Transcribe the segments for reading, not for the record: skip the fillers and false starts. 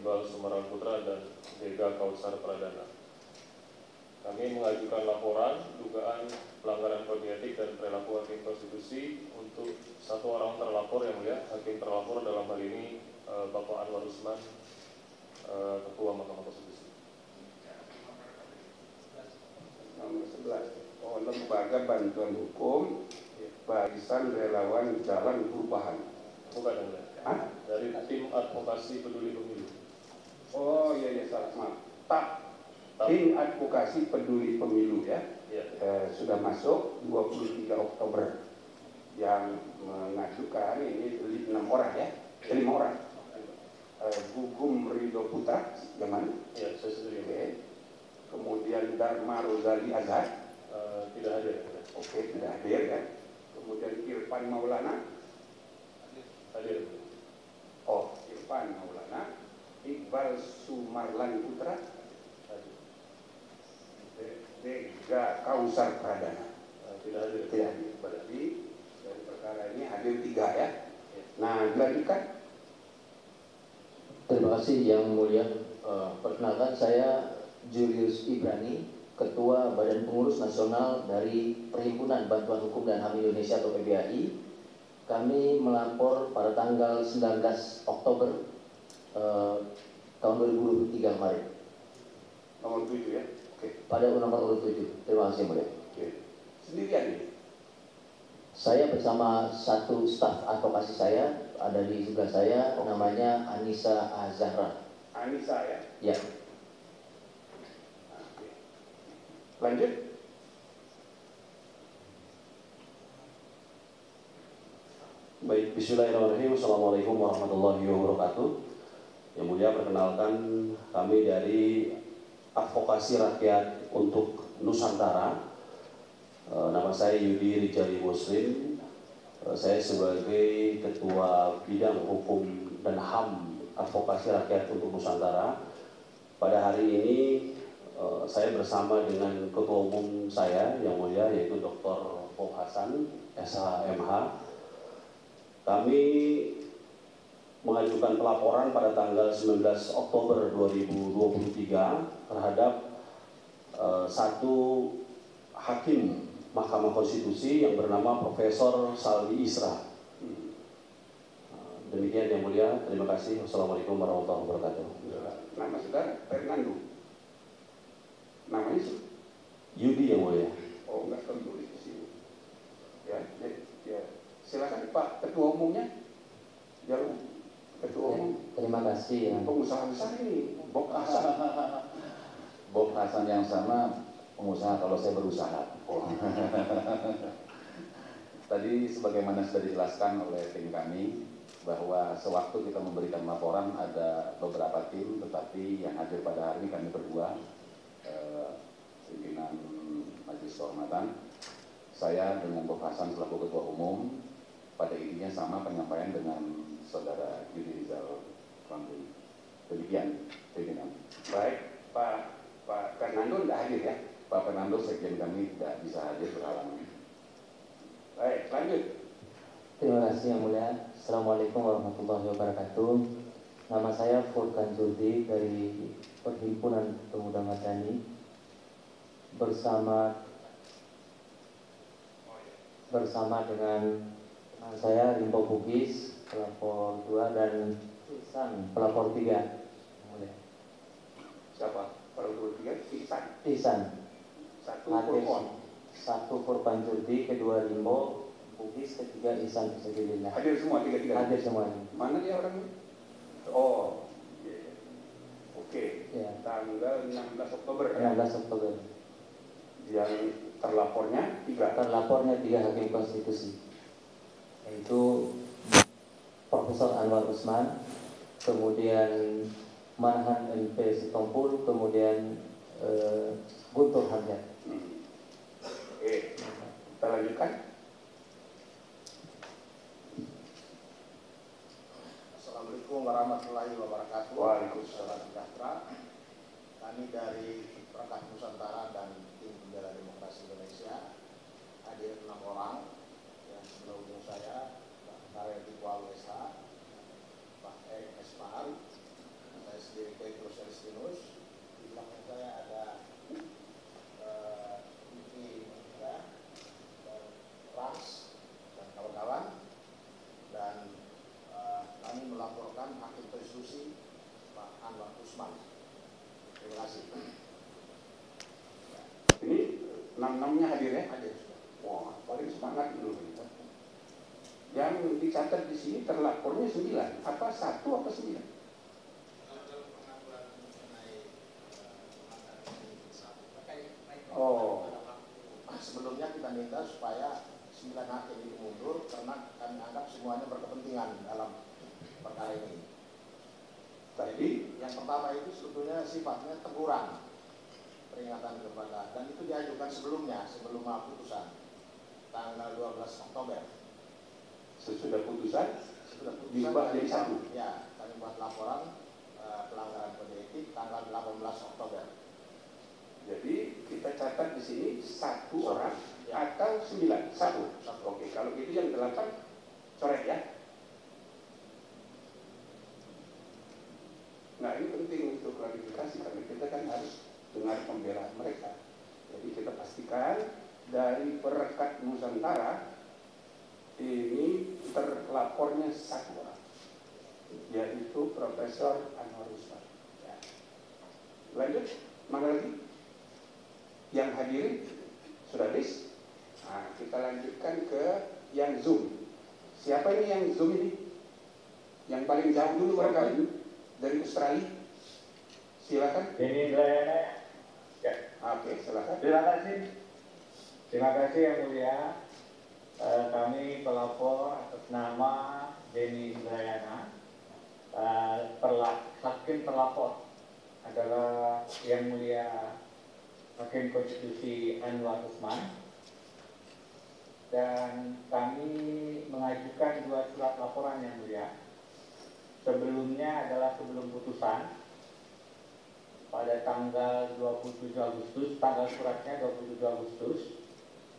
Iqbal Sumarlan Putra dan Dega Kausar Pradana. Kami mengajukan laporan dugaan pelanggaran kode etik dan perilaku hakim konstitusi untuk satu orang terlapor yang mulia. Hakim terlapor dalam hal ini Bapak Anwar Usman, Ketua Mahkamah Konstitusi. Nomor 11. Lembaga Bantuan Hukum Barisan Relawan Jalan Perubahan. Bukan yang mulia. Dari tim advokasi peduli pemilu. Oh iya salah, maaf. Tim advokasi peduli pemilu ya. Sudah masuk 23 Oktober yang mengajukan ini 5 orang ya. 5 orang. Gugum Ridho Putra yang mana? Ya, saya sendiri. Oke. Kemudian Dharma Rozali Azhar. Tidak hadir. Oke, tidak hadir ya. Kemudian Irfan Maulana. Hadir. Oh, Irfan Maulana. Iqbal Sumarlan Putra. Dega Kausar Pradana. Tidak hadir. Tidak hadir. Berarti dari perkara ini hadir 3 ya. Nah, dilanjutkan. Terima kasih Yang Mulia. Perkenalkan saya Julius Ibrani, Ketua Badan Pengurus Nasional dari Perhimpunan Bantuan Hukum dan HAM Indonesia atau PBHI. Kami melapor pada tanggal 19 Oktober tahun 2023 kemarin. Nomor 7 ya. Oke. Pada nomor urut 7. Terima kasih Mulia. Oke. Sendirian nih? Saya bersama satu staf advokasi saya, ada di sebelah saya, namanya Anissa Azhara. Anissa ya? Ya. Oke. Lanjut. Baik, bismillahirrahmanirrahim. Assalamualaikum warahmatullahi wabarakatuh. Yang mulia, perkenalkan kami dari Advokasi Rakyat untuk Nusantara. Nama saya Yudi Rijali Muslim. Saya sebagai Ketua Bidang Hukum dan HAM Advokasi Rakyat untuk Nusantara. Pada hari ini saya bersama dengan Ketua Umum saya yang mulia, yaitu Dr. Bob Hasan, SHMH. Kami mengajukan pelaporan pada tanggal 19 Oktober 2023 terhadap satu hakim Mahkamah Konstitusi yang bernama Profesor Saldi Isra. Demikian Yang Mulia, terima kasih. Wassalamualaikum warahmatullahi wabarakatuh. Nama saudara Fernando. Namanya Yudi Yang Mulia. Oh, enggak tertulis di sini. Ya. Silakan Pak Ketua Umumnya. Jalan Ketua Umum. Terima kasih. Pengusaha besar ini, Bob Hasan. Bob Hasan yang sama pengusaha kalau saya berusaha. Oh. Tadi sebagaimana sudah dijelaskan oleh tim kami bahwa sewaktu kita memberikan laporan ada beberapa tim, tetapi yang hadir pada hari ini kami berdua, pimpinan Majelis Kehormatan, saya dengan Bob Hasan selaku Ketua Umum. Pada intinya sama penyampaian dengan Saudara Yudi Rizal Ramli. Demikian pimpinan. Baik, Pak Fernando tidak hadir ya? Pak Fernando sekjen kami tidak bisa hadir berhalangan. Baik, lanjut. Terima kasih Yang Mulia. Assalamualaikum warahmatullahi wabarakatuh. Nama saya Furkan Jurdi dari Perhimpunan Pemuda Madani. Bersama dengan saya Rimpo Bugis, pelapor 2 dan Ihsan, pelapor 3. Siapa? Pelapor 3? Ihsan. Satu Furkan Jurdi, kedua Rimpo Bugis, ketiga Ihsan Fisabilillah. hadir semua, 3-3? Hadir semuanya. Mana dia orangnya? Oh, iya. Oke. Ya. Tanggal 16 Oktober ya? 16 Oktober. Yang terlapornya 3? Terlapornya 3 hakim konstitusi, yaitu Profesor Anwar Usman, kemudian Marhan MP Sitompul, kemudian Guntur Hamzah. Oke, kita lanjutkan. Assalamualaikum warahmatullahi wabarakatuh. Waalaikumsalam. Sejahtera. Kami dari Perkat Nusantara dan Tim Pembela Demokrasi Indonesia hadir 6 orang. Yang sebelah ujung saya Pak Karel Dipwal WSH, Pak Esmar, saya sendiri Usman. Terima kasih. Ini 6-6-nya hadir ya? Hadir. Wah, paling semangat dulu. Yang dicatat di sini terlapornya 9. Apa 1 apa 9? Oh. Sebelumnya kita minta supaya 9 hakim itu mundur karena kami anggap semuanya berkepentingan dalam perkara ini. Jadi yang pertama itu sebetulnya sifatnya teguran, peringatan kepada, dan itu diajukan sebelumnya, sebelum putusan tanggal 12 Oktober. Sesudah putusan diubah jadi 1. Ya, kami buat laporan pelanggaran kode etik tanggal 18 Oktober. Jadi kita catat di sini 1 orang ya. Atau 9? 1. Oke, kalau gitu yang 8 coret ya. Nah, ini penting untuk klarifikasi karena kita kan harus dengar pembelaan mereka. Jadi kita pastikan dari Perekat Nusantara ini terlapornya 1 orang, yaitu Profesor Anwar Usman. Ya. Lanjut, mana lagi? Yang hadir sudah habis. Nah, kita lanjutkan ke yang Zoom. Siapa ini yang Zoom ini? Yang paling jauh dulu barangkali dari Australia. Silakan. Ini Indrayana. Ya. Oke, silakan. Terima kasih. Terima kasih yang mulia. Kami pelapor atas nama Denny Indrayana. Hakim terlapor adalah yang mulia Hakim Konstitusi Anwar Usman. Dan kami mengajukan 2 surat laporan yang mulia. Sebelumnya adalah sebelum putusan pada tanggal 27 Agustus, tanggal suratnya 27 Agustus.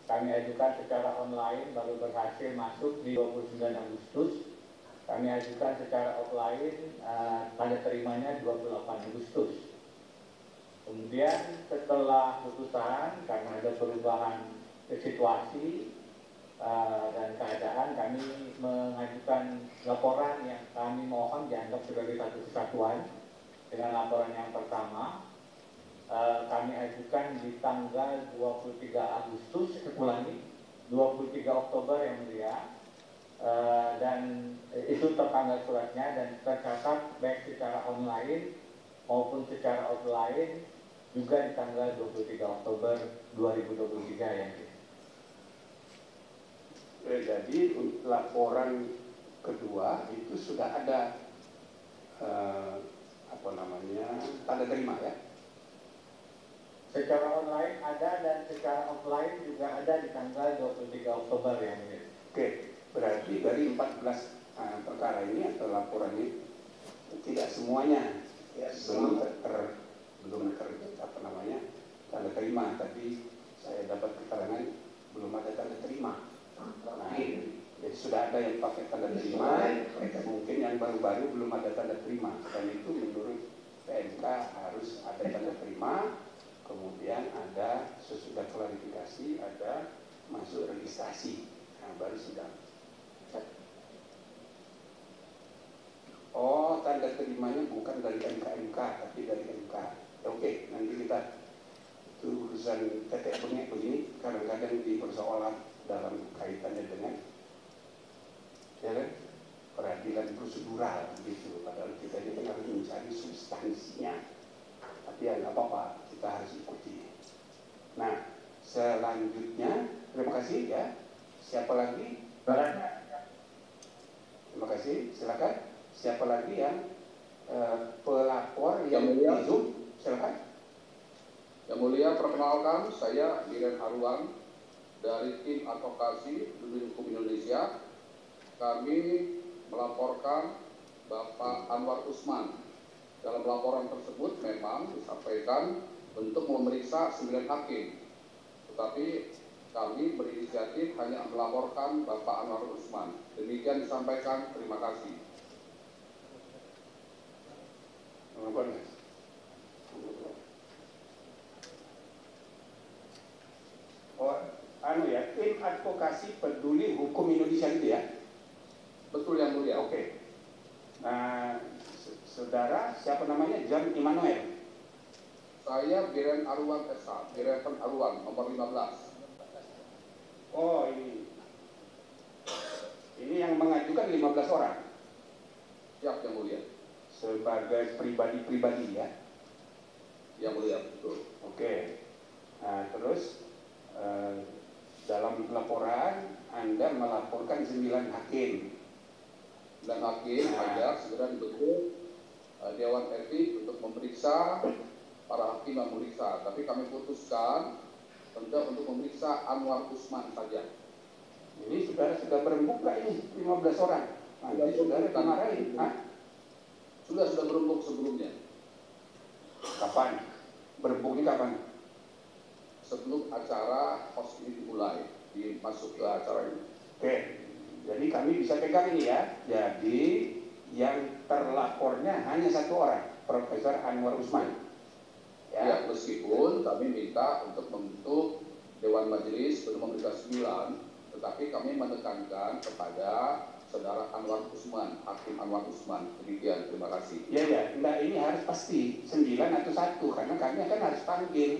Kami ajukan secara online, baru berhasil masuk di 29 Agustus. Kami ajukan secara offline, tanda terimanya 28 Agustus. Kemudian setelah putusan, karena ada perubahan situasi dan keadaan, kami mengajukan laporan yang kami mohon dianggap sebagai satu kesatuan. Dengan laporan yang pertama, kami ajukan di tanggal 23 Agustus, ulangi, 23 Oktober yang mulia, dan itu tertanggal suratnya dan tercatat baik secara online maupun secara offline juga di tanggal 23 Oktober 2023 yang mulia. Jadi laporan kedua itu sudah ada tanda terima ya? Secara online ada dan secara offline juga ada di tanggal 23 Oktober yang mulia. Oke, berarti dari 14 perkara ini atau laporan ini tidak semuanya ya, belum tanda terima. Tadi saya dapat keterangan belum ada tanda terima. Nah, jadi sudah ada yang pakai tanda terima, mungkin yang baru-baru belum ada tanda terima. Dan itu menurut PMK harus ada tanda terima, kemudian ada sesudah klarifikasi, ada masuk registrasi, baru sidang. Oh, tanda terimanya bukan dari MK, tapi dari MK. Oke, nanti kita itu urusan tetek bengek begini kadang-kadang di persoalan dalam kaitannya dengan ya kan, peradilan prosedural gitu. Padahal kita ini kan harus mencari substansinya. Tapi ya nggak apa-apa, kita harus ikuti. Nah, selanjutnya terima kasih ya. Siapa lagi? Terima kasih. Silakan. Siapa lagi yang pelapor yang di Zoom? Silakan. Yang mulia, perkenalkan, saya Diren Arwan dari tim advokasi Dunia Hukum Indonesia. Kami melaporkan Bapak Anwar Usman. Dalam laporan tersebut memang disampaikan untuk memeriksa 9 hakim. Tetapi kami berinisiatif hanya melaporkan Bapak Anwar Usman. Demikian disampaikan, terima kasih. Tim Advokasi Peduli Hukum Indonesia itu ya? Betul yang mulia. Oke. Nah, Saudara, siapa namanya? John Immanuel. Saya Biren Arwan SH, Biren Arwan, nomor 15. Oh, ini. Ini yang mengajukan 15 orang. Siap, Yang Mulia. Sebagai pribadi-pribadi ya. Yang Mulia, betul. Oke. Nah, terus dalam laporan Anda melaporkan 9 hakim. Dan hakim agar segera dibentuk Dewan Etik untuk memeriksa para hakim yang memeriksa. Tapi kami putuskan untuk memeriksa Anwar Usman saja. Ini saudara sudah berembuk nggak ini 15 orang? Nanti saudara dimarahin. Sudah berembuk sebelumnya. Kapan? Berembuknya kapan? Sebelum acara host ini dimulai, masuk ke acara ini. Oke, jadi kami bisa pegang ini ya. Jadi yang terlapornya hanya 1 orang, Profesor Anwar Usman. Ya, meskipun kami minta untuk membentuk Dewan Majelis belum memberikan 9, tetapi kami menekankan kepada Saudara Anwar Usman, Hakim Anwar Usman. Demikian, terima kasih. Iya, nah ini harus pasti 9 atau 1, karena kami akan harus panggil,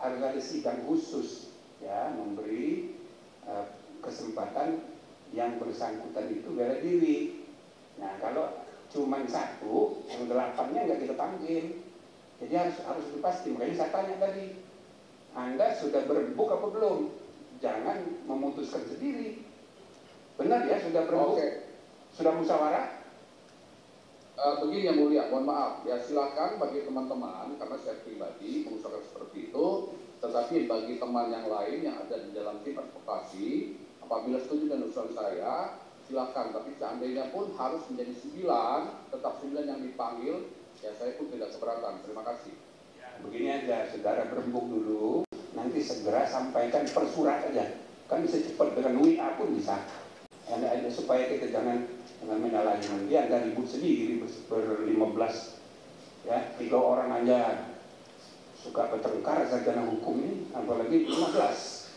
harus ada sidang khusus, ya, memberi kesempatan yang bersangkutan itu bela diri. Nah, kalau cuma 1, yang 8-nya nggak kita panggil, jadi harus dipasti. Makanya saya tanya tadi, Anda sudah berembuk apa belum? Jangan memutuskan sendiri. Benar ya, sudah berembuk? Oke. Sudah musyawarah? Begini Yang Mulia, mohon maaf. Ya silakan bagi teman-teman, karena saya pribadi mengusahakan seperti itu. Tetapi bagi teman yang lain yang ada di dalam tim advokasi, apabila setuju dengan usulan saya, silakan. Tapi seandainya pun harus menjadi 9, tetap 9 yang dipanggil, ya saya pun tidak keberatan. Terima kasih. Begini aja, saudara berembuk dulu, nanti segera sampaikan per surat aja. Kan bisa cepat, dengan WA pun bisa. Supaya kita jangan menyalahi nanti Anda ribut sendiri ber-15 ya, 3 orang aja suka bertengkar sarjana hukum ini, apalagi 15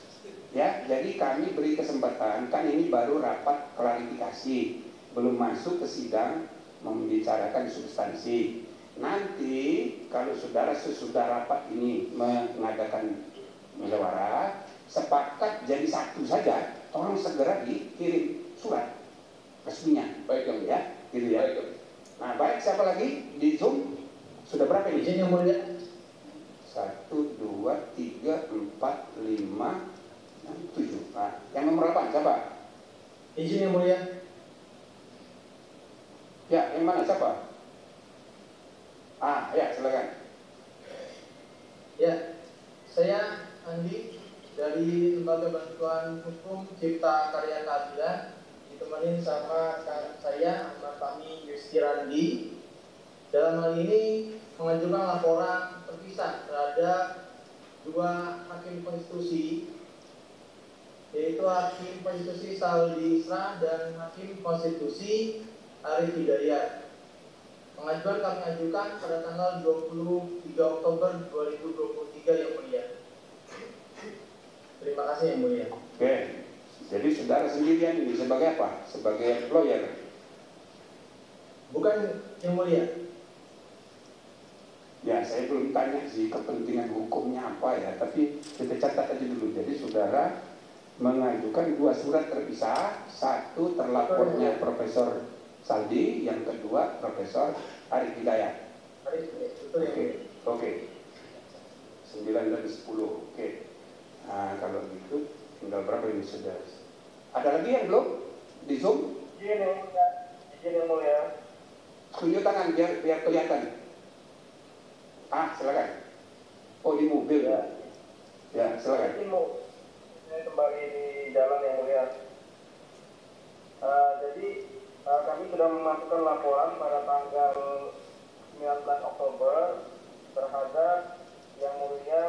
ya. Jadi kami beri kesempatan, kan ini baru rapat klarifikasi, belum masuk ke sidang membicarakan substansi. Nanti kalau saudara sesudah rapat ini mengadakan musyawarah, sepakat jadi 1 saja, tolong segera dikirim surat resminya. Baik Yang Mulia. Ya, gitu ya. Baik. Nah, baik, siapa lagi di Zoom? Sudah berapa ini? Izin Yang Mulia. 1, 2, 3, 4, 5, 6, 7. Nah, yang nomor 8 siapa? Izin Yang Mulia. Ya, yang mana siapa? Ya, silakan. Ya, saya Andi dari Lembaga Bantuan Hukum Cipta Karya Keadilan, ditemani sama rekan saya Ahmad Fahmi Yustirandi. Dalam hal ini mengajukan laporan terpisah terhadap 2 hakim konstitusi, yaitu Hakim Konstitusi Saldi Isra dan Hakim Konstitusi Arif Hidayat. Pengajuan kami ajukan pada tanggal 23 Oktober 2023 Yang Mulia. Terima kasih Yang Mulia. Oke, jadi saudara sendirian ini sebagai apa? Sebagai lawyer? Bukan Yang Mulia. Ya, saya belum tanya sih kepentingan hukumnya apa ya, tapi kita catat aja dulu. Jadi saudara mengajukan 2 surat terpisah, 1 terlapornya Profesor Saldi, yang kedua Profesor Arif Hidayat. Oke. 9 dan 10. Oke. Nah, kalau gitu tinggal berapa ini sudah? Ada lagi yang belum di Zoom? Izin Yang Mulia. Tunjuk tangan biar kelihatan. Silakan. Oh, di mobil ya. Ya, silakan. Saya kembali di jalan Yang Mulia. Jadi kami sudah memasukkan laporan pada tanggal 19 Oktober terhadap Yang Mulia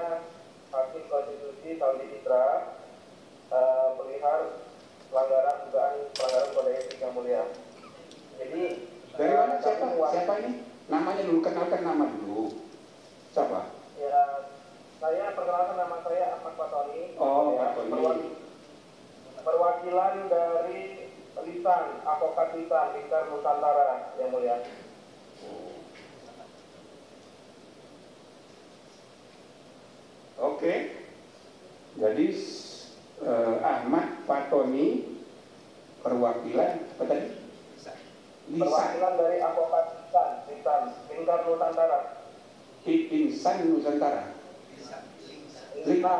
Hakim Konstitusi Saldi Isra perihal dugaan pelanggaran kode etik Yang Mulia. Jadi dari mana siapa ini? Namanya dulu, kenalkan nama dulu. Siapa? Ya, saya perkenalkan nama saya Ahmad Fatoni. Oh, Fatoni. Perwakilan dari Lisan, Advokat Lisan, Lingkar Nusantara, Yang Mulia. Jadi Ahmad Fatoni perwakilan apa tadi? Perwakilan dari advokat Lisan Lingkar Nusantara. Insan Nusantara. Lisan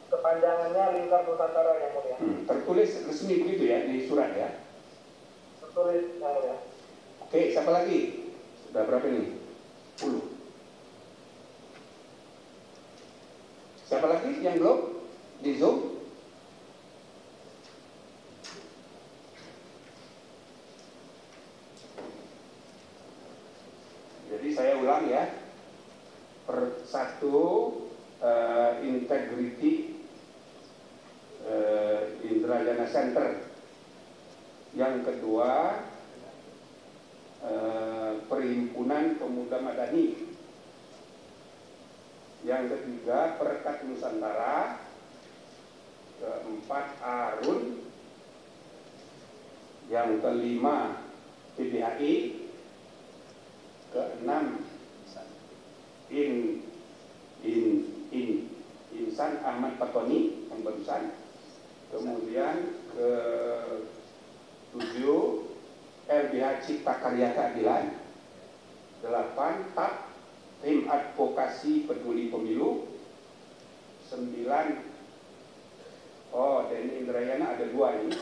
kepanjangannya Lingkar Nusantara yang mulia. Tertulis resmi begitu ya di surat ya. Tertulis yang mulia. Oke, siapa lagi? Sudah berapa nih? 10. Siapa lagi yang belum di Zoom? Jadi saya ulang ya. Satu, integrity Indrayana Center. Yang kedua, Perhimpunan Pemuda Madani. Yang ketiga, Perekat Nusantara. Keempat, Arun. Yang kelima, PBHI. Keenam, Insan Ahmad Fatoni yang barusan. Kemudian ke-7, LBH Cipta Karya Keadilan. 8, TAP Tim Advokasi Peduli Pemilu. 9, Denny Indrayana ada 2 ini.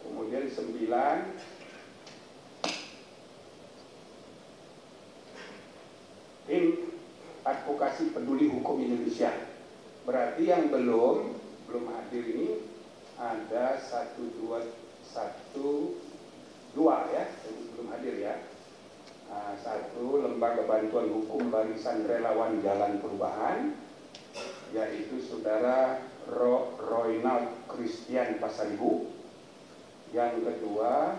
Kemudian 9, Tim Advokasi Peduli Hukum Indonesia. Berarti yang belum hadir ini ada 1, 2 ya, belum hadir ya. 1, Lembaga Bantuan Hukum Barisan Relawan Jalan Perubahan, yaitu Saudara Roynald Christian Pasaribu. Yang kedua,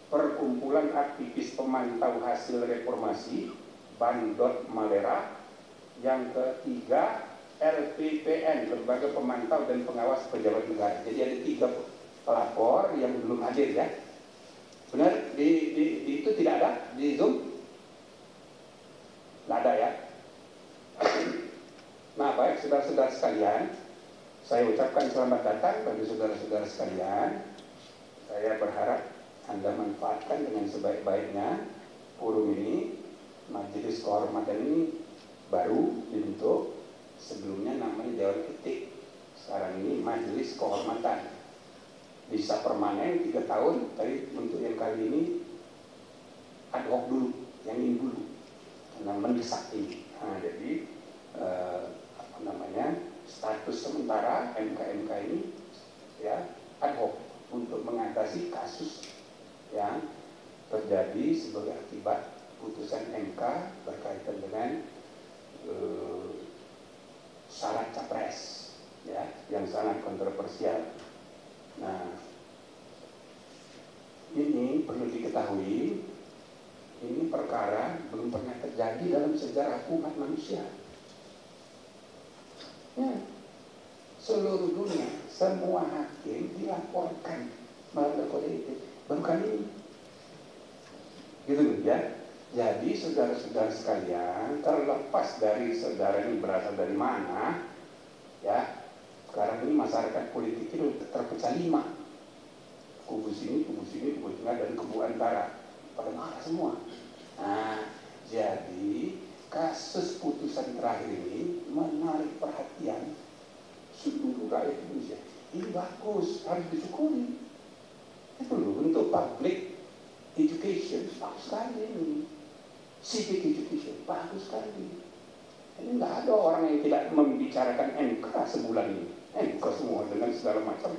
Perkumpulan Aktivis Pemantau Hasil Reformasi Bandot Malera. Yang ketiga, LPPN, Lembaga Pemantau dan Pengawas Pejabat Negara. Jadi ada 3 pelapor yang belum hadir ya. Benar? Itu tidak ada di Zoom? Tidak ada ya. Nah, baik saudara-saudara sekalian, saya ucapkan selamat datang bagi saudara-saudara sekalian. Saya berharap Anda manfaatkan dengan sebaik-baiknya forum ini. Majelis Kehormatan ini baru dibentuk, sebelumnya namanya Dewan Etik, sekarang ini Majelis Kehormatan. Bisa permanen 3 tahun, tapi untuk yang kali ini ad hoc dulu, yang ini dulu, karena mendesak ini. Nah, jadi status sementara MK ini ya ad hoc untuk mengatasi kasus yang terjadi sebagai akibat putusan MK berkaitan dengan syarat capres ya yang sangat kontroversial. Nah, ini perlu diketahui, ini perkara belum pernah terjadi dalam sejarah umat manusia. Ya, seluruh dunia, semua hakim dilaporkan melalui kode etik. Baru kali ini, gitu ya. Jadi saudara-saudara sekalian, terlepas dari saudara ini berasal dari mana, ya. Sekarang ini masyarakat politik itu terpecah 5. Kubu sini, kubu tengah, dan kubu antara. Pada marah semua. Nah, jadi kasus putusan terakhir ini menarik perhatian seluruh rakyat Indonesia. Ini bagus, harus disyukuri. Itu loh, untuk public education, bagus sekali ini. Civic education, bagus sekali. Ini nggak ada orang yang tidak membicarakan MK sebulan ini. MK semua dengan segala macam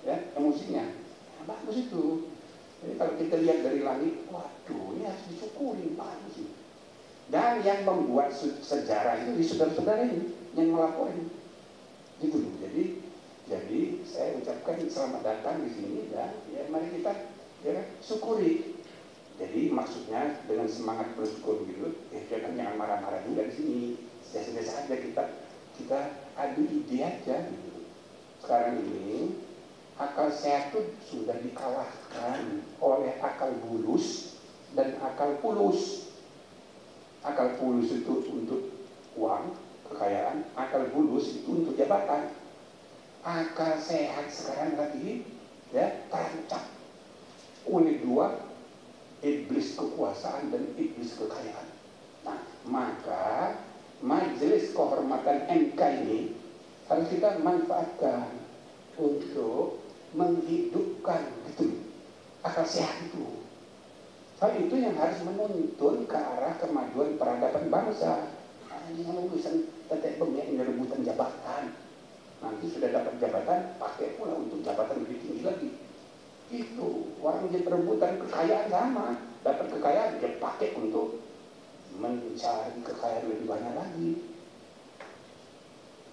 ya emosinya. Nah, bagus itu. Jadi kalau kita lihat dari langit, waduh, ini harus disyukuri, bagus ini. Dan yang membuat sejarah itu di saudara-saudara ini yang melapor ini. Gitu loh. Jadi saya ucapkan selamat datang di sini dan ya mari kita ya syukuri. Jadi maksudnya dengan semangat bersyukur gitu, jangan marah-marah juga di sini. Biasa-biasa aja kita adu ide aja gitu. Sekarang ini akal sehat itu sudah dikalahkan oleh akal bulus dan akal pulus. Akal pulus itu untuk uang, kekayaan, akal bulus itu untuk jabatan. Akal sehat sekarang lagi ya terancam oleh dua, iblis kekuasaan dan iblis kekayaan. Nah, maka majelis kehormatan MK ini harus kita manfaatkan untuk menghidupkan gitu akal sehat itu. Hal itu yang harus menuntun ke arah kemajuan peradaban bangsa. Nah, ini kan urusan tetek bengek ini rebutan jabatan. Nanti sudah dapat jabatan, pakai pula untuk jabatan lebih tinggi lagi. Itu orang yang rebutan kekayaan sama, dapat kekayaan dia pakai untuk mencari kekayaan lebih banyak lagi.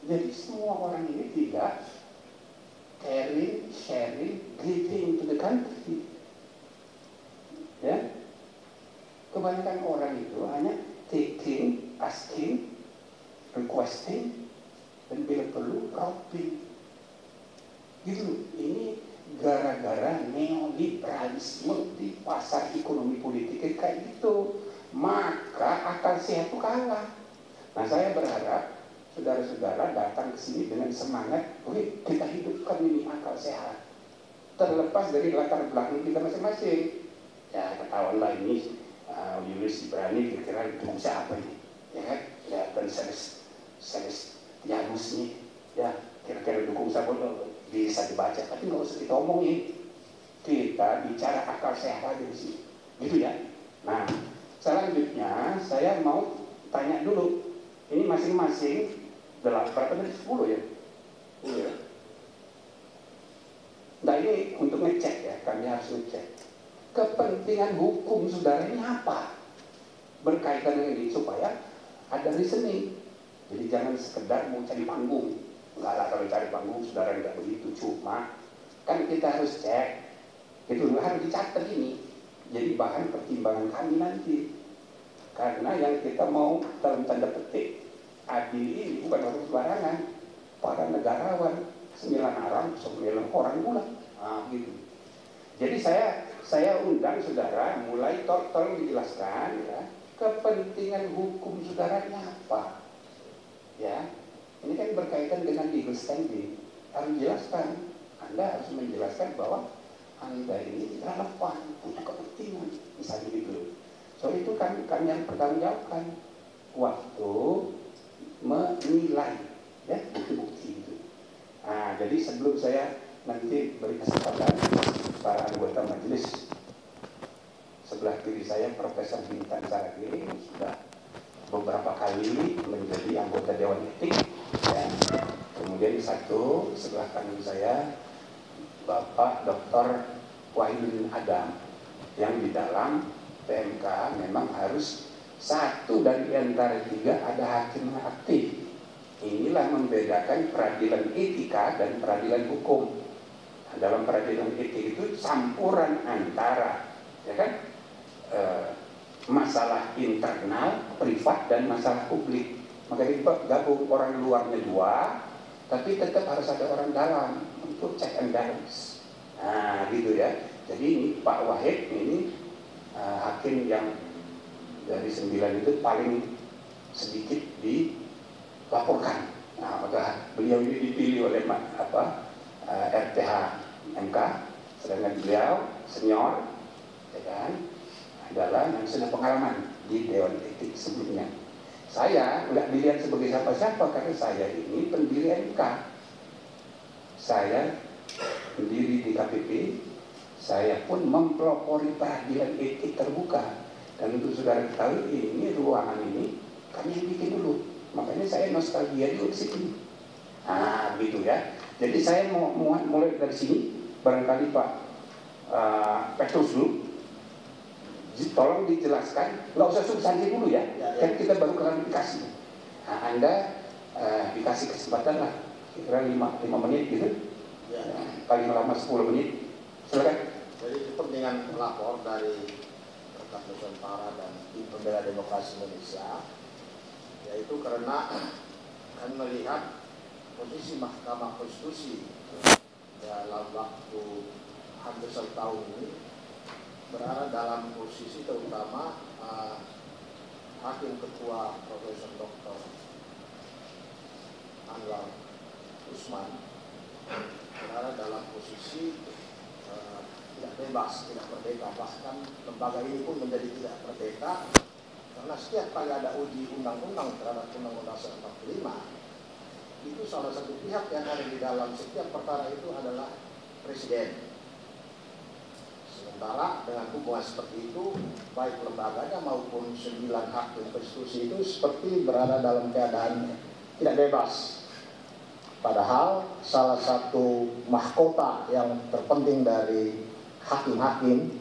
Jadi semua orang ini tidak caring, sharing, giving to the country. Ya, kebanyakan orang itu hanya taking, asking, requesting, dan bila perlu robbing. Gitu. Ini gara-gara neoliberalisme di pasar ekonomi politik kayak gitu. Maka akal sehat itu kalah. Nah, saya berharap saudara-saudara datang ke sini dengan semangat, kita hidupkan ini akal sehat. Terlepas dari latar belakang kita masing-masing. Ya, ketahuan lah ini Julius Ibrani kira-kira itu siapa ini? Ya kan? Kelihatan seles Tiagus nih. Ya, kira-kira dukung siapa bisa dibaca, tapi nggak usah kita omongin. Kita bicara akal sehat aja di sini. Gitu ya. Nah, selanjutnya saya mau tanya dulu. Ini masing-masing berapa dari 10 ya? 10 ya. Nah, ini untuk ngecek ya, kami harus ngecek. Kepentingan hukum saudara ini apa? Berkaitan dengan ini supaya ada reasoning. Jadi jangan sekedar mau cari panggung. Enggak lah, kalau cari panggung saudara tidak begitu. Cuma kan kita harus cek. Itu harus dicatat ini. Jadi bahan pertimbangan kami nanti. Karena yang kita mau dalam tanda petik adil ini bukan orang sembarangan. Para negarawan 9 orang pula. Nah, gitu. Jadi saya undang saudara mulai tolong dijelaskan ya, kepentingan hukum saudaranya apa. Ya, ini kan berkaitan dengan legal standing. Harus dijelaskan. Anda harus menjelaskan bahwa Anda ini relevan, punya kepentingan, misalnya gitu. So itu kami yang pertanggungjawabkan waktu menilai ya bukti-bukti itu. Nah, jadi sebelum saya nanti beri kesempatan para anggota majelis, sebelah kiri saya Profesor Bintan Saragiri sudah beberapa kali menjadi anggota Dewan Etik ya. Kemudian satu sebelah kanan saya Bapak Dr. Wahidudin Adam yang di dalam PMK memang harus satu dari antara 3 ada hakim yang aktif. Inilah membedakan peradilan etika dan peradilan hukum. Nah, dalam peradilan etik itu campuran antara ya kan masalah internal, privat dan masalah publik. Maka gabung orang luarnya 2, tapi tetap harus ada orang dalam untuk check and balance. Nah, gitu ya. Jadi ini Pak Wahid ini hakim yang dari 9 itu paling sedikit dilaporkan. Nah, maka beliau ini dipilih oleh RTH MK, sedangkan beliau senior, ya kan, adalah yang sudah pengalaman di Dewan Etik sebelumnya. Saya nggak dilihat sebagai siapa-siapa karena saya ini pendiri MK. Saya pendiri di KPP, saya pun mempelopori peradilan etik terbuka. Dan untuk saudara ketahui ini ruangan ini kami yang bikin dulu. Makanya saya nostalgia juga di sini. Nah, gitu ya. Jadi saya mau mulai dari sini. Barangkali Pak Petrus dulu. Tolong dijelaskan. Nggak usah substansi dulu ya. Kan kita baru klarifikasi. Nah, Anda dikasih kesempatan lah. Kira-kira 5 menit gitu. Ya. Paling lama 10 menit. Silakan. Jadi kepentingan pelapor dari Rekan Nusantara dan Tim Pembela Demokrasi Indonesia, yaitu karena kami melihat posisi Mahkamah Konstitusi dalam waktu hampir 1 tahun ini berada dalam posisi terutama Hakim Ketua Profesor Dr. Anwar Usman berada dalam posisi tidak bebas, tidak merdeka. Bahkan lembaga ini pun menjadi tidak merdeka karena setiap kali ada uji undang-undang terhadap Undang-Undang 45, itu salah satu pihak yang ada di dalam setiap perkara itu adalah Presiden. Sementara dengan hubungan seperti itu, baik lembaganya maupun 9 hakim konstitusi itu seperti berada dalam keadaan tidak bebas. Padahal salah satu mahkota yang terpenting dari hakim-hakim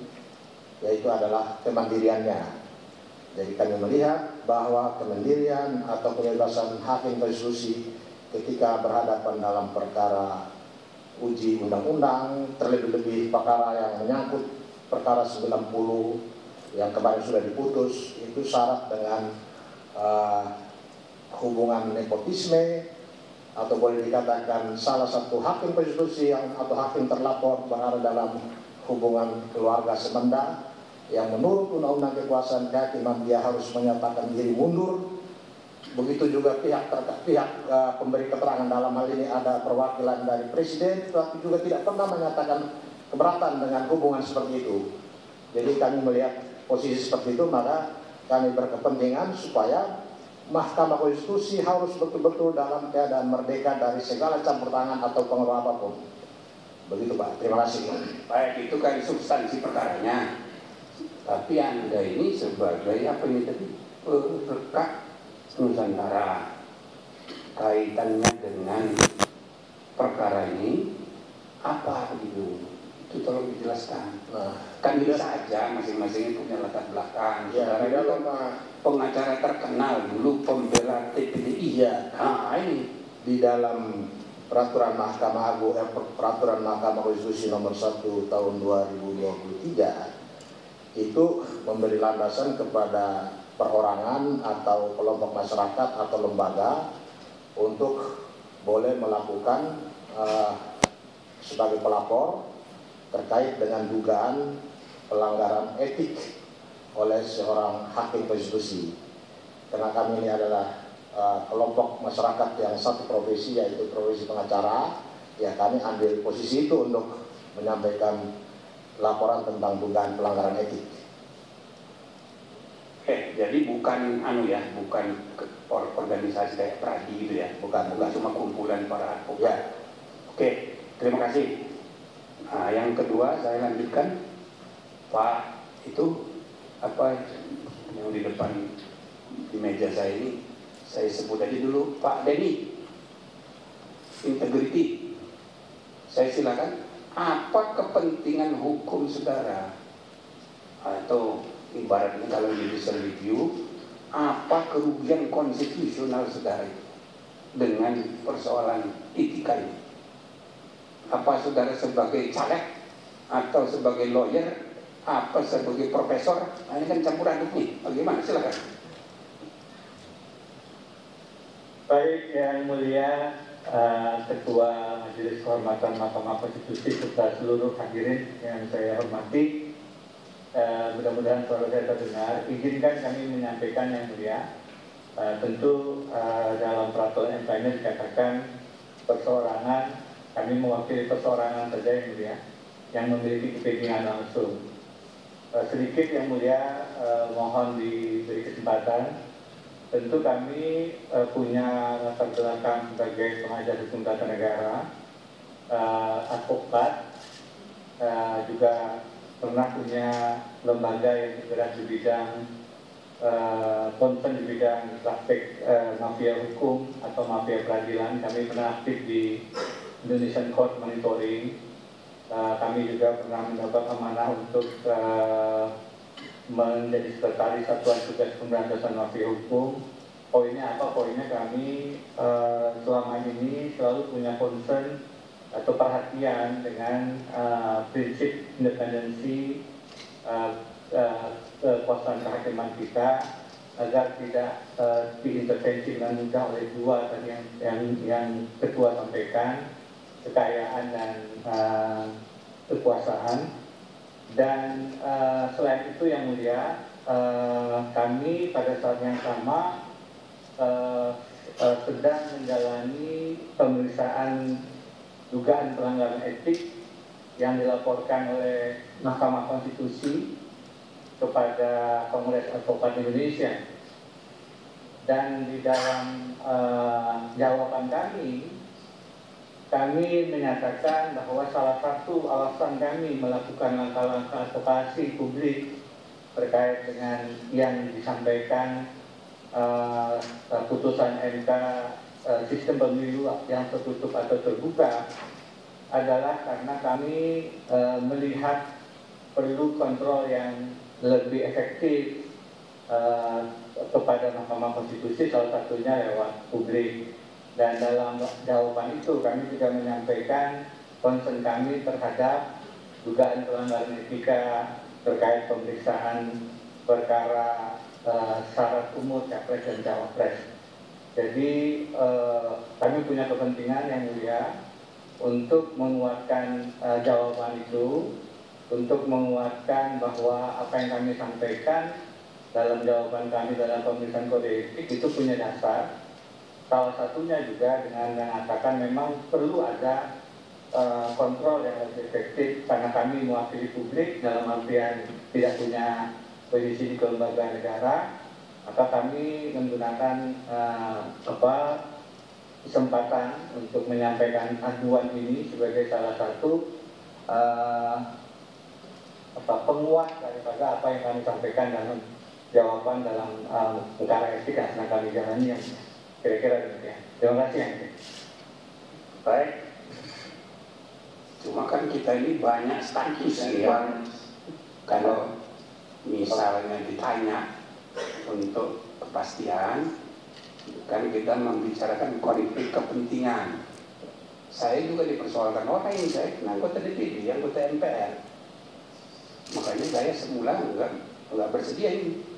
yaitu adalah kemandiriannya. Jadi kami melihat bahwa kemandirian atau kebebasan hakim konstitusi ketika berhadapan dalam perkara uji undang-undang, terlebih-lebih perkara yang menyangkut perkara 90 yang kemarin sudah diputus, itu syarat dengan hubungan nepotisme, atau boleh dikatakan salah satu hakim konstitusi atau hakim terlapor berada dalam hubungan keluarga semenda yang menurut undang-undang kekuasaan kehakiman dia harus menyatakan diri mundur. Begitu juga pihak pemberi keterangan, dalam hal ini ada perwakilan dari Presiden, tapi juga tidak pernah menyatakan keberatan dengan hubungan seperti itu. Jadi kami melihat posisi seperti itu, maka kami berkepentingan supaya Mahkamah Konstitusi harus betul-betul dalam keadaan merdeka dari segala campur tangan atau pengaruh apapun. Begitu Pak, terima kasih. Baik, itu kan substansi perkaranya. Tapi Anda ini sebagai apa ini tadi, perekat Nusantara, kaitannya dengan perkara ini apa gitu? Itu tolong dijelaskan. Kan bisa aja masing-masing punya latar belakang. Ya, Saudara itu pengacara terkenal dulu, pembela TPDI. Ya, nah ini di dalam peraturan Mahkamah Agung, peraturan Mahkamah Konstitusi nomor 1 tahun 2023 itu memberi landasan kepada perorangan atau kelompok masyarakat atau lembaga untuk boleh melakukan sebagai pelapor terkait dengan dugaan pelanggaran etik oleh seorang hakim konstitusi. Karena kami ini adalah kelompok masyarakat yang satu profesi, yaitu profesi pengacara, ya kami ambil posisi itu untuk menyampaikan laporan tentang dugaan pelanggaran etik. Jadi bukan bukan organisasi kayak Pradi gitu ya, bukan cuma kumpulan para advokat. Ya. Oke, terima kasih. Nah, yang kedua saya lanjutkan, Pak, itu apa yang di depan di meja saya ini, saya sebut aja dulu Pak Denny, integrity. Saya silakan, apa kepentingan hukum saudara, atau ibaratnya kalau judicial review, apa kerugian konstitusional saudara itu dengan persoalan etika ini? Apa saudara sebagai caleg atau sebagai lawyer, apa sebagai profesor? Nah, ini kan campur aduk nih, bagaimana? Silakan. Baik, Yang Mulia Ketua Majelis Kehormatan Mahkamah Konstitusi serta seluruh hadirin yang saya hormati, mudah-mudahan suara saya terdengar. Izinkan kami menyampaikan Yang Mulia, tentu dalam peraturan MK ini dikatakan perseorangan, kami mewakili perseorangan saja Yang Mulia, yang memiliki kepentingan langsung. Sedikit Yang Mulia, mohon diberi kesempatan. Tentu kami punya latar belakang sebagai pengajar hukum tata negara, advokat, juga pernah punya lembaga yang bergerak di bidang concern di bidang praktek mafia hukum atau mafia peradilan. Kami pernah aktif di Indonesian Court Monitoring. Kami juga pernah mendapat amanah untuk menjadi sekretaris Satuan Tugas Pemberantasan Mafia Hukum. Poinnya apa? Poinnya kami selama ini selalu punya concern atau perhatian dengan prinsip independensi kekuasaan kehakiman kita agar tidak diintervensi dengan mudah oleh dua tadi yang Ketua sampaikan, kekayaan dan kekuasaan. Dan selain itu Yang Mulia, kami pada saat yang sama sedang menjalani pemeriksaan dugaan pelanggaran etik yang dilaporkan oleh Mahkamah Konstitusi kepada Kongres Advokat Indonesia. Dan di dalam jawaban kami menyatakan bahwa salah satu alasan kami melakukan langkah-langkah advokasi publik terkait dengan yang disampaikan putusan MK sistem pemilu yang tertutup atau terbuka adalah karena kami melihat perlu kontrol yang lebih efektif kepada Mahkamah Konstitusi, salah satunya lewat publik. Dan dalam jawaban itu kami juga menyampaikan concern kami terhadap dugaan pelanggaran etika terkait pemeriksaan perkara syarat umur capres dan cawapres. Jadi kami punya kepentingan yang mulia untuk menguatkan jawaban itu, untuk menguatkan bahwa apa yang kami sampaikan dalam jawaban kami dalam pemeriksaan kode etik itu punya dasar. Salah satunya juga dengan mengatakan memang perlu ada kontrol yang lebih efektif karena kami mewakili publik dalam artian tidak punya posisi di kelembagaan negara, maka kami menggunakan kesempatan untuk menyampaikan aduan ini sebagai salah satu penguat daripada apa yang kami sampaikan dalam jawaban dalam perkara etik yang sedang kami jalani, yang kira-kira demikian. Terima kasih. Baik. Cuma kan kita ini banyak status ya. Kalau misalnya ditanya untuk kepastian, kan kita membicarakan konflik kepentingan. Saya juga dipersoalkan, orang ini saya anggota DPD, anggota MPR. Makanya saya semula enggak bersedia ini.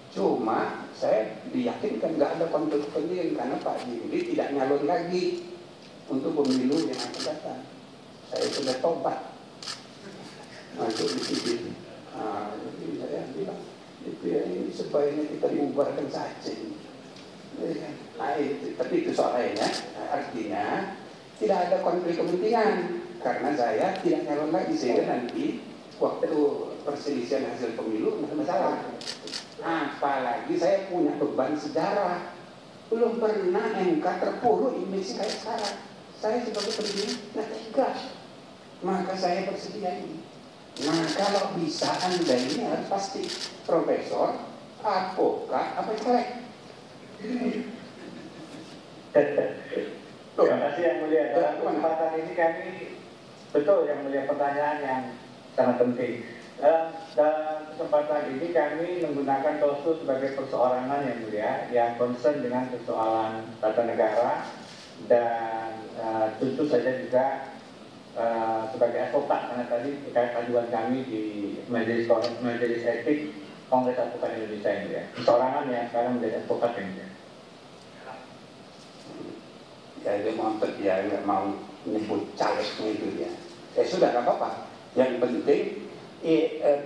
Cuma saya diyakinkan nggak ada konflik kepentingan karena Pak Jimli tidak nyalon lagi untuk pemilu yang akan datang. Saya sudah tobat masuk di sini. Jadi saya bilang ini sebaiknya kita diubarkan saja. Tapi itu soalnya artinya tidak ada konflik kepentingan karena saya tidak nyalon lagi sehingga nanti waktu perselisihan hasil pemilu nggak masalah. Apalagi saya punya beban sejarah, belum pernah MK terpuruk image kayak sekarang. Saya sebagai pendiri nggak tega, maka saya bersedia ini. Nah kalau bisa Anda ini harus pasti profesor, advokat, apa yang lain. Terima kasih yang mulia. Dalam kesempatan ini kami betul yang mulia pertanyaan yang sangat penting. Dalam kesempatan ini kami menggunakan klausul sebagai perseorangan yang mulia yang concern dengan persoalan tata negara dan tentu saja juga sebagai advokat karena tadi terkait aduan kami di majelis etik Kongres Advokat Indonesia yang mulia. Perseorangan yang sekarang menjadi advokat yang mulia. Ya dia ngotot ya nggak mau menyebut calegnya itu ya. Sudah nggak apa-apa. Yang penting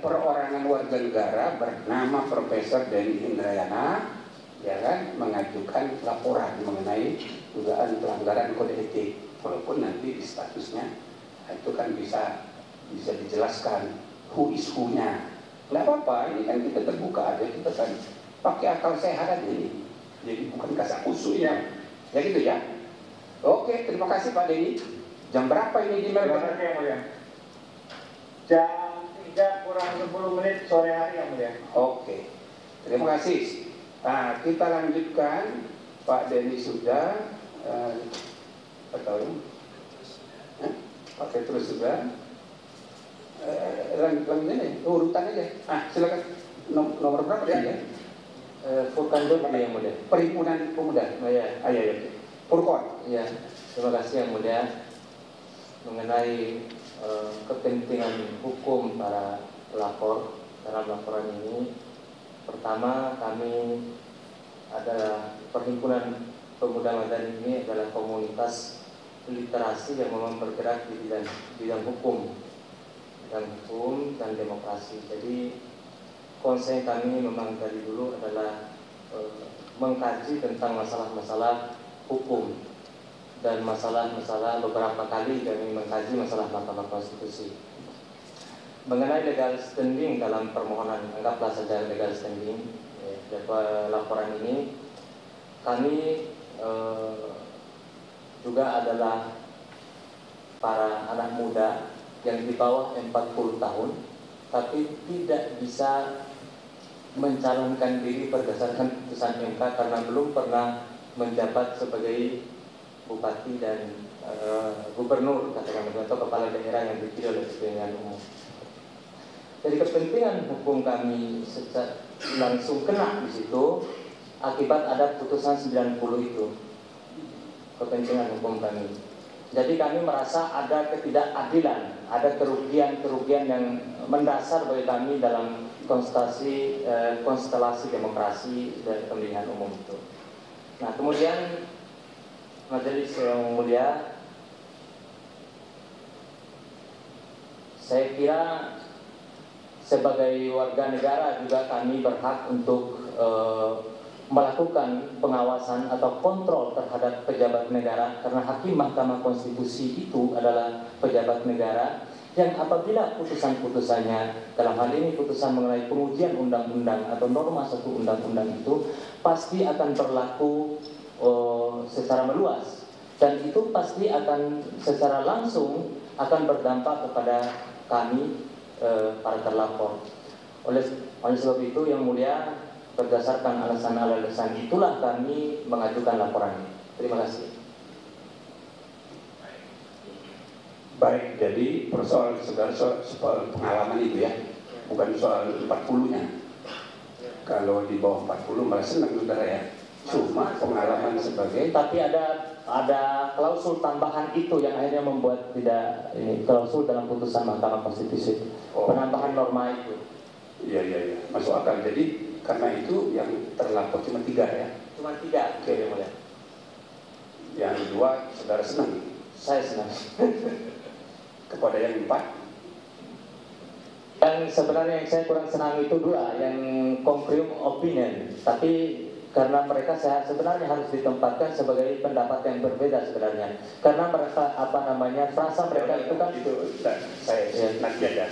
perorangan warga negara bernama Profesor Denny Indrayana ya kan mengajukan laporan mengenai dugaan pelanggaran kode etik, walaupun nanti di statusnya itu kan bisa dijelaskan who is who-nya. Nggak apa-apa, ini kan kita terbuka aja, kita kan pakai akal sehat aja ini, jadi bukan kasak kusuk ya gitu ya. Oke, terima kasih Pak Denny. Jam berapa ini di Melbourne? Terima kasih yang mulia. Jam 3 kurang 10 menit sore hari yang mulia. Oke, terima kasih. Nah, kita lanjutkan. Pak Denny sudah, Pak Petrus sudah. Lanjutnya nih, urutan aja. Silakan. Nomor berapa dia? Purkandor yang mulia. Perhimpunan Pemuda. Iya. Purkon. Iya. Terima kasih yang mulia. Mengenai kepentingan hukum para pelapor dalam laporan ini, pertama kami adalah Perhimpunan Pemuda Madani ini adalah komunitas literasi yang memang bergerak di bidang hukum dan demokrasi. Jadi konsen kami memang dari dulu adalah mengkaji tentang masalah-masalah hukum dan masalah-masalah, beberapa kali kami mengkaji masalah Mahkamah Konstitusi. Mengenai legal standing dalam permohonan, anggaplah saja legal standing laporan ini, kami juga adalah para anak muda yang di bawah 40 tahun tapi tidak bisa mencalonkan diri berdasarkan putusan MK karena belum pernah menjabat sebagai bupati dan gubernur, katakan atau kepala daerah yang dipilih oleh pemilihan umum. Jadi kepentingan hukum kami langsung kena di situ akibat ada putusan 90 itu, kepentingan hukum kami. Jadi kami merasa ada ketidakadilan, ada kerugian yang mendasar bagi kami dalam konstelasi demokrasi dan pemilihan umum itu. Nah, kemudian majelis yang mulia, saya kira sebagai warga negara juga kami berhak untuk melakukan pengawasan atau kontrol terhadap pejabat negara, karena hakim Mahkamah Konstitusi itu adalah pejabat negara yang apabila putusan-putusannya, dalam hal ini putusan mengenai pengujian undang-undang atau norma satu undang-undang itu pasti akan berlaku secara meluas, dan itu pasti akan secara langsung akan berdampak kepada kami para terlapor. Oleh sebab itu yang mulia, berdasarkan alasan-alasan itulah kami mengajukan laporan ini. Terima kasih. Baik, jadi persoalan soal pengalaman itu ya, bukan soal 40-nya. Kalau di bawah 40 malah senang saudara ya. Cuma pengalaman sebagai. Tapi ada klausul tambahan itu yang akhirnya membuat tidak ini klausul dalam putusan Mahkamah Konstitusi. Penambahan norma itu. Iya, masuk akal. Jadi karena itu yang terlapor cuma 3 ya? Cuma 3, oke, boleh. Yang 2 saudara senang? Saya senang. Kepada yang 4? Yang sebenarnya yang saya kurang senang itu 2, yang conclusive opinion. Tapi karena mereka sebenarnya harus ditempatkan sebagai pendapat yang berbeda sebenarnya. Karena mereka frasa mereka itu kan saya nanti aja.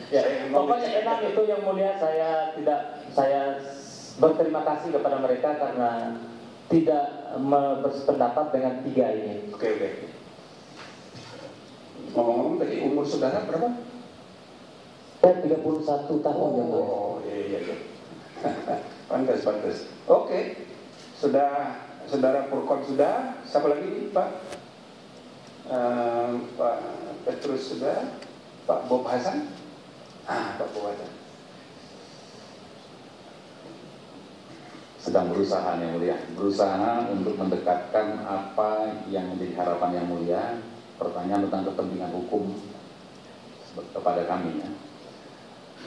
Ya, pokoknya enak itu yang mulia, saya berterima kasih kepada mereka karena tidak berpendapat dengan 3 ini. Oke. Ngomong-ngomong tadi umur saudara berapa? 31 tahun yang mulia. Oh, iya. Pantas. Oke. Sudah, saudara Purkon sudah. Siapa lagi nih, Pak? Pak Petrus sudah. Pak Bob Hasan. Pak Bob Hasan. Sedang berusaha yang mulia, berusaha untuk mendekatkan apa yang menjadi harapan yang mulia, pertanyaan tentang kepentingan hukum kepada kami ya.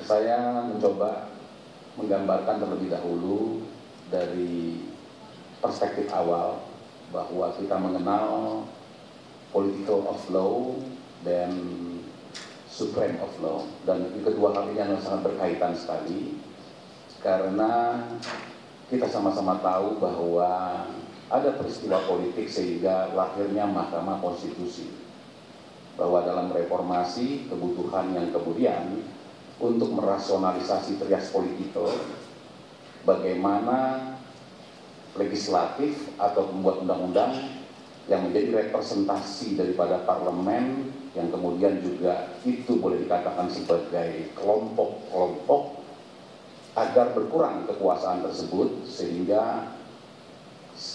Saya mencoba menggambarkan terlebih dahulu dari perspektif awal bahwa kita mengenal political of law dan supreme of law, dan kedua hal ini adalah sangat berkaitan sekali karena kita sama-sama tahu bahwa ada peristiwa politik sehingga lahirnya Mahkamah Konstitusi, bahwa dalam reformasi kebutuhan yang kemudian untuk merasionalisasi trias politikal, bagaimana legislatif atau pembuat undang-undang yang menjadi representasi daripada parlemen, yang kemudian juga itu boleh dikatakan sebagai kelompok-kelompok, agar berkurang kekuasaan tersebut sehingga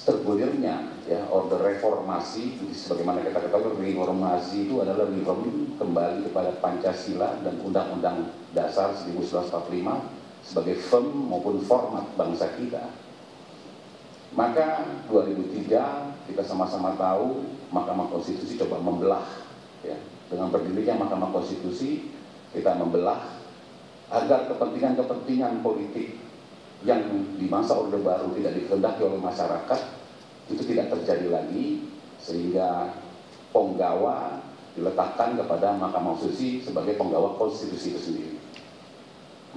tergulirnya ya order reformasi. Sebagaimana kita ketahui, reformasi itu adalah reform kembali kepada Pancasila dan Undang-Undang Dasar 1945 sebagai form maupun format bangsa kita. Maka 2003 kita sama-sama tahu Mahkamah Konstitusi coba membelah ya. Dengan berdirinya Mahkamah Konstitusi kita membelah agar kepentingan-kepentingan politik yang di masa Orde Baru tidak dikehendaki oleh masyarakat itu tidak terjadi lagi, sehingga penggawa diletakkan kepada Mahkamah Konstitusi sebagai penggawa konstitusi itu sendiri.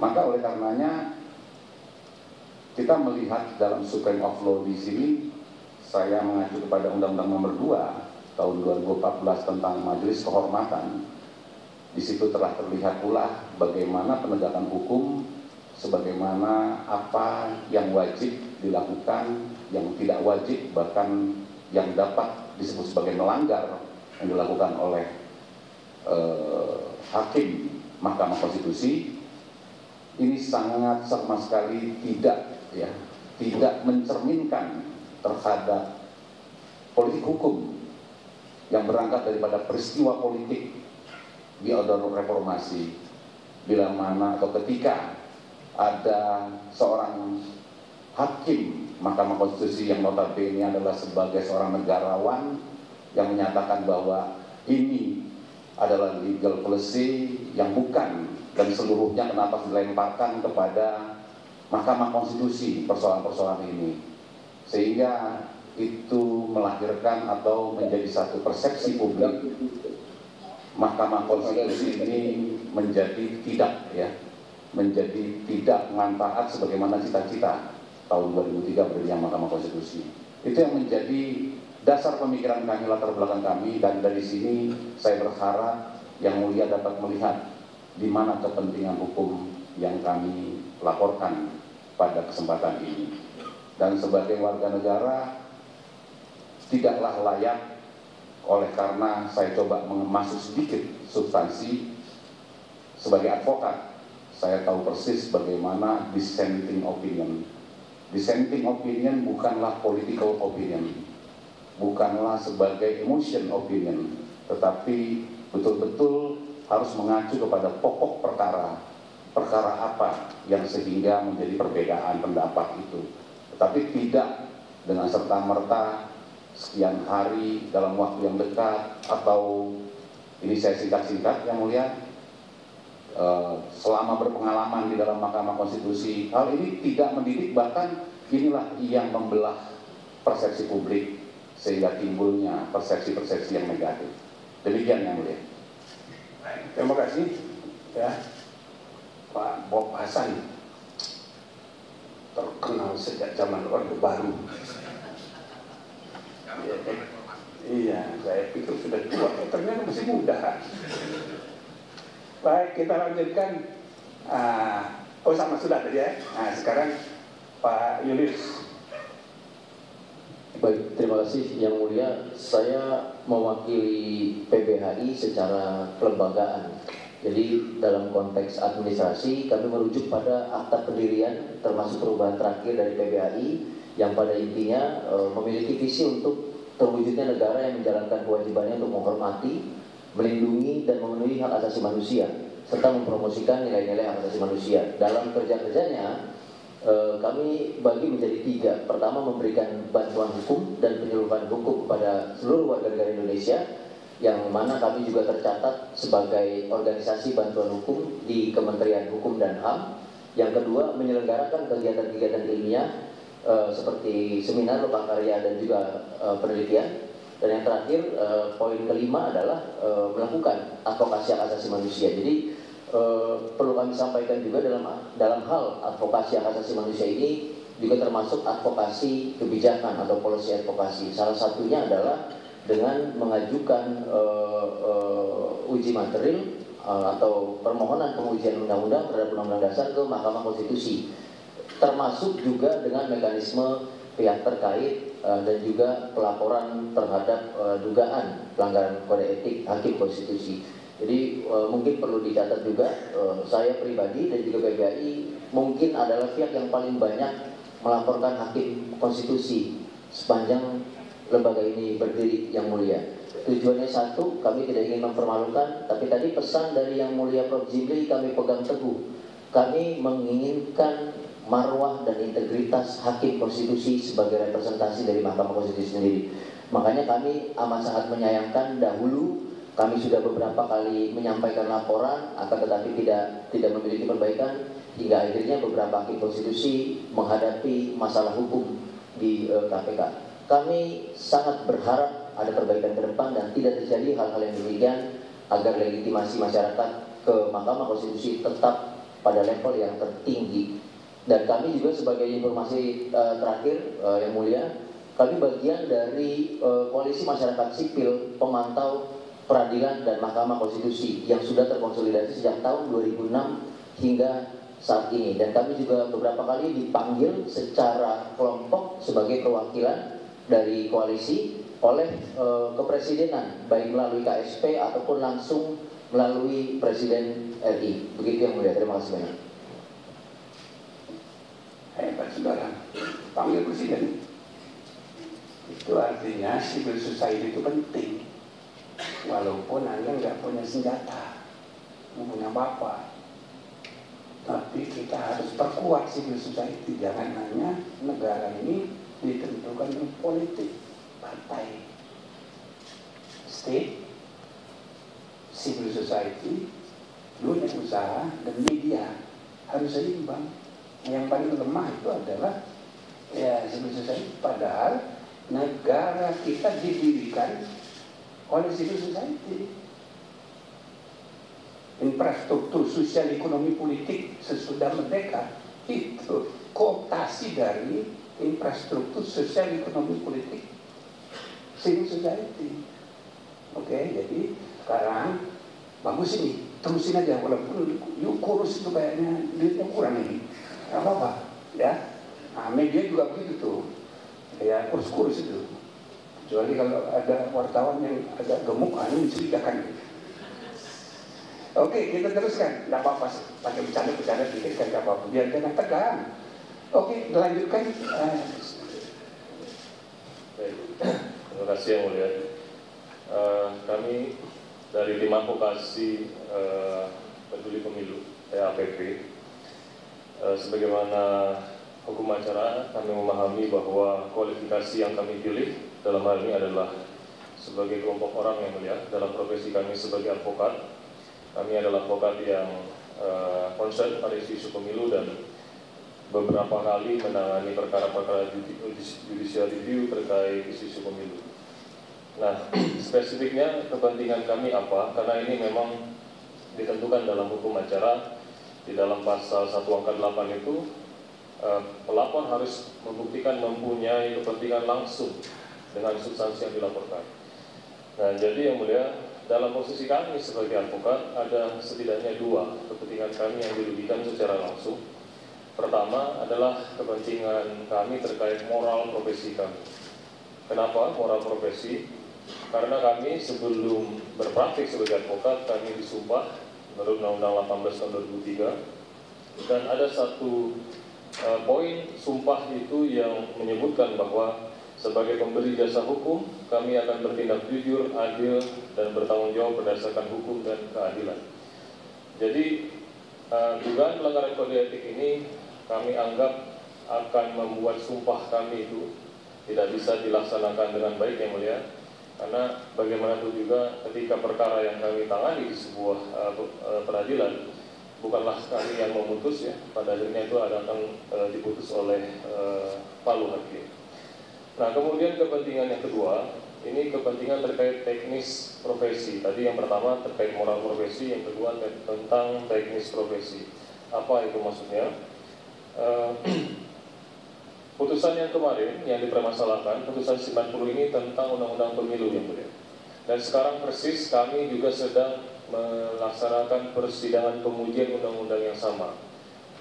Maka oleh karenanya kita melihat dalam Supreme of Law di sini, saya mengacu kepada Undang-Undang Nomor 2 tahun 2014 tentang Majelis Kehormatan. Di situ telah terlihat pula bagaimana penegakan hukum, sebagaimana apa yang wajib dilakukan, yang tidak wajib, bahkan yang dapat disebut sebagai melanggar yang dilakukan oleh hakim Mahkamah Konstitusi. Ini sangat sama sekali tidak mencerminkan terhadap politik hukum yang berangkat daripada peristiwa politik di order reformasi, bila mana atau ketika ada seorang hakim Mahkamah Konstitusi yang notabene adalah sebagai seorang negarawan yang menyatakan bahwa ini adalah legal policy yang bukan, dan seluruhnya kenapa dilemparkan kepada Mahkamah Konstitusi persoalan-persoalan ini, sehingga itu melahirkan atau menjadi satu persepsi publik Mahkamah Konstitusi ini menjadi tidak manfaat sebagaimana cita-cita tahun 2003 berdirinya Mahkamah Konstitusi. Itu yang menjadi dasar pemikiran kami, latar belakang kami, dan dari sini saya berharap Yang Mulia dapat melihat di mana kepentingan hukum yang kami laporkan pada kesempatan ini. Dan sebagai warga negara tidaklah layak, oleh karena saya coba masuk sedikit substansi sebagai advokat, saya tahu persis bagaimana dissenting opinion. Dissenting opinion bukanlah political opinion, bukanlah sebagai emotion opinion, tetapi betul-betul harus mengacu kepada pokok perkara. Perkara apa yang sehingga menjadi perbedaan pendapat itu, tetapi tidak dengan serta-merta sekian hari dalam waktu yang dekat, atau ini saya singkat-singkat Yang Mulia, selama berpengalaman di dalam Mahkamah Konstitusi, hal ini tidak mendidik, bahkan inilah yang membelah persepsi publik sehingga timbulnya persepsi-persepsi yang negatif. Demikian Yang Mulia. Terima kasih ya Pak Bob Hasan, terkenal sejak zaman Orde Baru. Iya, saya pikir sudah tua, ternyata masih muda. Baik, kita lanjutkan. Sama sudah tadi ya. Nah, sekarang Pak Julius. Baik, terima kasih Yang Mulia. Saya mewakili PBHI secara kelembagaan. Jadi dalam konteks administrasi kami merujuk pada akta pendirian termasuk perubahan terakhir dari PBHI yang pada intinya memiliki visi untuk terwujudnya negara yang menjalankan kewajibannya untuk menghormati, melindungi dan memenuhi hak asasi manusia serta mempromosikan nilai-nilai hak asasi manusia. Dalam kerja-kerjanya kami bagi menjadi 3. Pertama, memberikan bantuan hukum dan penyuluhan hukum kepada seluruh warga negara Indonesia, yang mana kami juga tercatat sebagai organisasi bantuan hukum di Kementerian Hukum dan HAM. Yang kedua, menyelenggarakan kegiatan-kegiatan ilmiah seperti seminar, lokakarya dan juga penelitian. Dan yang terakhir, poin kelima adalah melakukan advokasi hak asasi manusia. Jadi perlu kami sampaikan juga dalam hal advokasi hak asasi manusia ini juga termasuk advokasi kebijakan atau policy advokasi. Salah satunya adalah dengan mengajukan uji material atau permohonan pengujian undang-undang terhadap undang-undang dasar ke Mahkamah Konstitusi, termasuk juga dengan mekanisme pihak terkait dan juga pelaporan terhadap dugaan pelanggaran kode etik hakim konstitusi. Jadi mungkin perlu dicatat juga, saya pribadi dan juga PBHI mungkin adalah pihak yang paling banyak melaporkan hakim konstitusi sepanjang lembaga ini berdiri, Yang Mulia. Tujuannya satu, kami tidak ingin mempermalukan, tapi tadi pesan dari Yang Mulia Prof. Jimli kami pegang teguh. Kami menginginkan marwah dan integritas hakim konstitusi sebagai representasi dari Mahkamah Konstitusi sendiri. Makanya kami amat sangat menyayangkan dahulu kami sudah beberapa kali menyampaikan laporan, akan tetapi tidak memiliki perbaikan, hingga akhirnya beberapa hakim konstitusi menghadapi masalah hukum di KPK. Kami sangat berharap ada perbaikan ke depan dan tidak terjadi hal-hal yang demikian, agar legitimasi masyarakat ke Mahkamah Konstitusi tetap pada level yang tertinggi. Dan kami juga sebagai informasi terakhir yang mulia, kami bagian dari koalisi masyarakat sipil pemantau peradilan dan Mahkamah Konstitusi yang sudah terkonsolidasi sejak tahun 2006 hingga saat ini. Dan kami juga beberapa kali dipanggil secara kelompok sebagai perwakilan dari koalisi oleh kepresidenan, baik melalui KSP ataupun langsung melalui Presiden RI. Begitu yang mulia. Terima kasih banyak. Hebat saudara, panggil presiden. Itu artinya civil society itu penting. Walaupun Anda nggak punya senjata, nggak punya apa-apa, tapi kita harus perkuat civil society. Jangan hanya negara ini ditentukan oleh politik, partai, state, civil society, dunia usaha, dan media harus seimbang. Yang paling lemah itu adalah ya civil society. Padahal negara kita didirikan oleh civil society. Infrastruktur sosial ekonomi politik sesudah merdeka itu kooptasi dari infrastruktur sosial ekonomi politik civil society. Oke, jadi sekarang bagus ini, terusin aja walaupun yuk kurus itu kayaknya duitnya kurang ini. Gak apa-apa, ya. Nah, media juga begitu tuh, ya kurus-kurus itu. Kecuali kalau ada wartawan yang agak gemuk, ini menceritakan. Oke, kita teruskan. Gak apa-apa, pakai bercanda-bercanda dikit kan gak apa-apa. Biar jangan tegang. Oke, lanjutkan. Baik, terima kasih yang mulia. Kami dari Tim Advokasi Peduli Pemilu (TAPP), sebagaimana hukum acara, kami memahami bahwa kualifikasi yang kami pilih dalam hal ini adalah sebagai kelompok orang yang mulia dalam profesi kami sebagai advokat. Kami adalah advokat yang concern pada isu pemilu dan beberapa kali menangani perkara-perkara judicial review terkait isu pemilu. Nah, spesifiknya kepentingan kami apa? Karena ini memang ditentukan dalam hukum acara. Di dalam pasal 1 angka 8 itu pelapor harus membuktikan mempunyai kepentingan langsung dengan substansi yang dilaporkan. Nah, jadi yang mulia, dalam posisi kami sebagai advokat ada setidaknya 2 kepentingan kami yang dirugikan secara langsung. Pertama adalah kepentingan kami terkait moral profesi kami. Kenapa moral profesi? Karena kami sebelum berpraktik sebagai advokat, kami disumpah menurut Undang-Undang 18 tahun 2003, dan ada satu poin sumpah itu yang menyebutkan bahwa sebagai pemberi jasa hukum kami akan bertindak jujur, adil, dan bertanggung jawab berdasarkan hukum dan keadilan. Jadi dugaan pelanggaran kode etik ini kami anggap akan membuat sumpah kami itu tidak bisa dilaksanakan dengan baik yang mulia. Karena bagaimanapun juga ketika perkara yang kami tangani di sebuah peradilan, bukanlah kami yang memutus ya, pada akhirnya itu akan diputus oleh palu hakim. Nah, kemudian kepentingan yang kedua, ini kepentingan terkait teknis profesi. Tadi yang pertama terkait moral profesi, yang kedua tentang teknis profesi. Apa itu maksudnya? Putusan yang kemarin yang dipermasalahkan, putusan 90 ini tentang undang-undang pemilu yang mulia. Dan sekarang persis kami juga sedang melaksanakan persidangan pengujian undang-undang yang sama.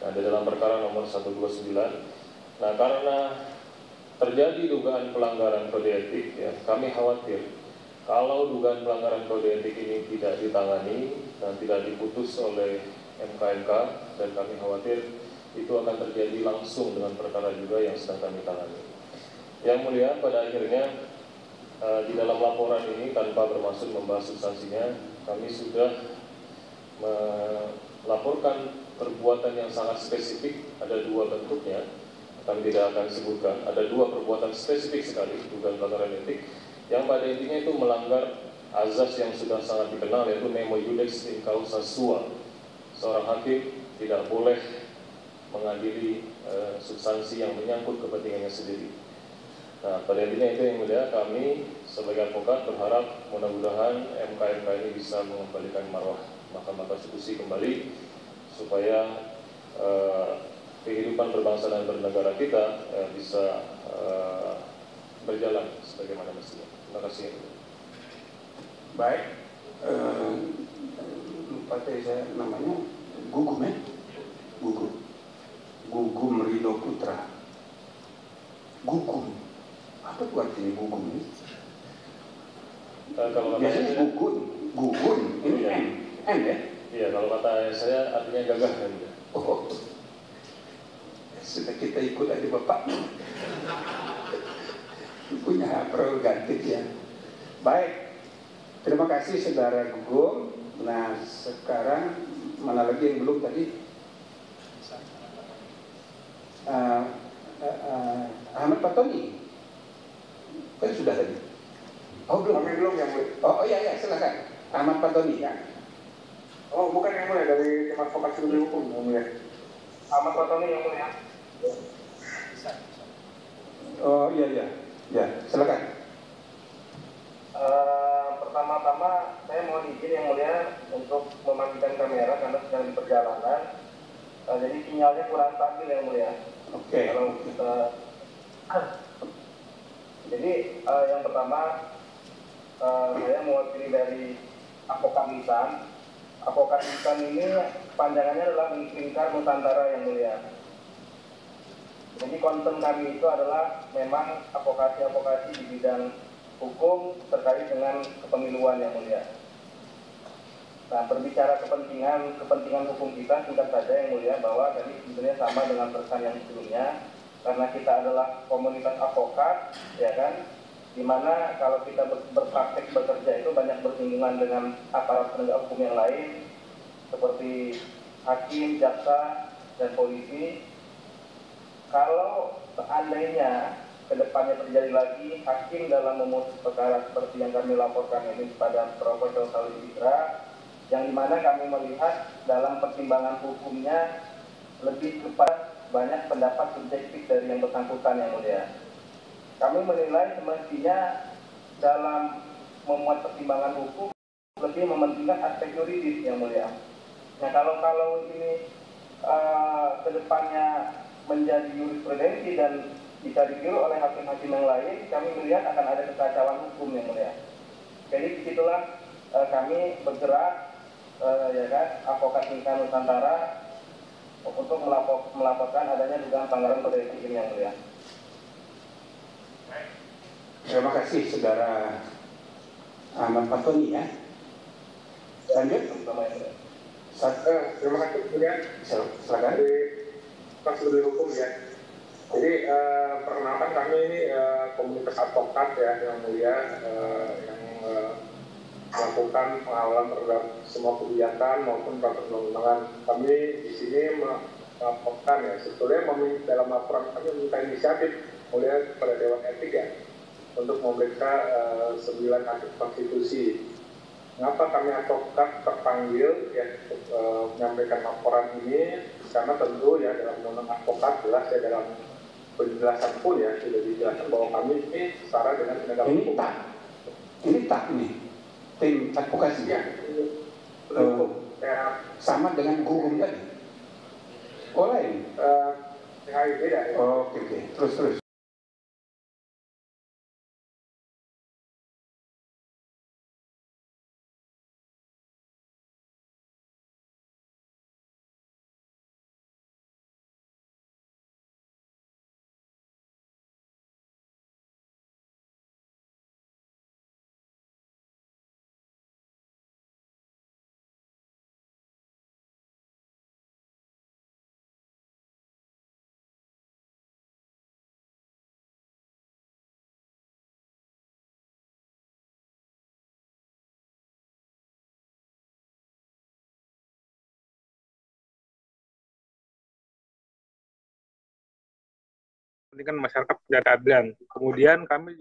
Nah, di dalam perkara nomor 129. Nah, karena terjadi dugaan pelanggaran kode etik, ya, kami khawatir kalau dugaan pelanggaran kode etik ini tidak ditangani dan tidak diputus oleh MK, dan kami khawatir itu akan terjadi langsung dengan perkara juga yang sedang kami tangani. Yang mulia, pada akhirnya di dalam laporan ini tanpa bermaksud membahas substansinya, kami sudah melaporkan perbuatan yang sangat spesifik. Ada 2 bentuknya, kami tidak akan sebutkan. Ada 2 perbuatan spesifik sekali dugaan pelanggaran etik yang pada intinya itu melanggar azas yang sudah sangat dikenal, yaitu nemo iudex in causa sua. Seorang hakim tidak boleh mengadili substansi yang menyangkut kepentingannya sendiri. Nah, pada intinya itu yang mulia, kami sebagai advokat berharap mudah-mudahan MK ini bisa mengembalikan marwah Mahkamah Konstitusi kembali, supaya kehidupan kehidupan berbangsa dan bernegara kita bisa berjalan sebagaimana mestinya. Terima kasih. Baik, lupa tadi saya namanya Gugum ya, Gugum Ridho Putra. Gugum, apa tuh artinya Gugum ini? Kalau biasanya saya, Gugun, ini iya. M ya? Iya, kalau kata saya artinya gagah kan. Oh, sudah kita ikut aja Bapak. Punya prerogatif ya. Baik, terima kasih Saudara Gugum. Nah, sekarang mana lagi yang belum tadi? Ahmad Patoni. Kan sudah tadi. Oh belum. Kami belum yang mulia. Oh iya silakan. Ahmad Patoni ya. Oh bukan yang mulia, dari tim advokasi lebih hukum yang mulia. Ahmad Patoni yang mulia. Oh iya ya silakan. Pertama-tama saya mohon izin yang mulia untuk mematikan kamera karena sedang di perjalanan. Jadi sinyalnya kurang stabil yang mulia. Oke. Kalau kita jadi yang pertama saya mewakili dari Advokat Lisan. Advokat Lisan ini panjangannya adalah Lingkar Nusantara yang mulia. Jadi konten kami itu adalah memang advokasi di bidang hukum terkait dengan kepemiluan yang mulia. Nah, berbicara kepentingan hukum kita singkat saja yang mulia, bahwa tadi sebenarnya sama dengan pesan yang sebelumnya, karena kita adalah komunitas advokat, ya kan, dimana kalau kita berpraktek bekerja itu banyak bersinggungan dengan aparat penegak hukum yang lain, seperti hakim, jaksa, dan polisi. Kalau seandainya kedepannya terjadi lagi hakim dalam memutus perkara seperti yang kami laporkan ini kepada Profesor Salih Fitra, yang dimana kami melihat dalam pertimbangan hukumnya lebih kepada banyak pendapat subjektif dari yang bersangkutan yang mulia. Kami menilai semestinya dalam memuat pertimbangan hukum lebih mementingkan aspek yuridis yang mulia. Nah kalau ini kedepannya menjadi jurisprudensi dan bisa ditiru oleh hakim-hakim yang lain, kami melihat akan ada kekacauan hukum yang mulia. Jadi disitulah kami bergerak, ya kan, Advokat Lingkar Nusantara untuk melaporkan adanya dugaan pelanggaran kode etik ini yang mulia. Terima kasih Saudara Ahmad Patoni ya. Lanjut. Terima kasih kemudian. Silakan. Dari kasus lebih hukum ya. Jadi perkenalkan kami ini komunitas advokat ya yang mulia, yang melakukan pengawalan terhadap semua kebijakan maupun peraturan-perundangan. Kami di sini melaporkan ya, sebetulnya dalam laporan kami meminta inisiatif mulia kepada Dewan Etik ya untuk memeriksa 9 hakim konstitusi. Mengapa kami advokat terpanggil ya untuk menyampaikan laporan ini? Karena tentu ya dalam undang-undang advokat jelas ya dalam penjelasan pun ya sudah dijelaskan bahwa kami ini setara dengan penegak hukum. Ini tak nih tim advokasi ya. Sama dengan Gugum tadi. Oh lain. Beda ya. Oke. Terus. Pentingkan masyarakat keadilan. Kemudian kami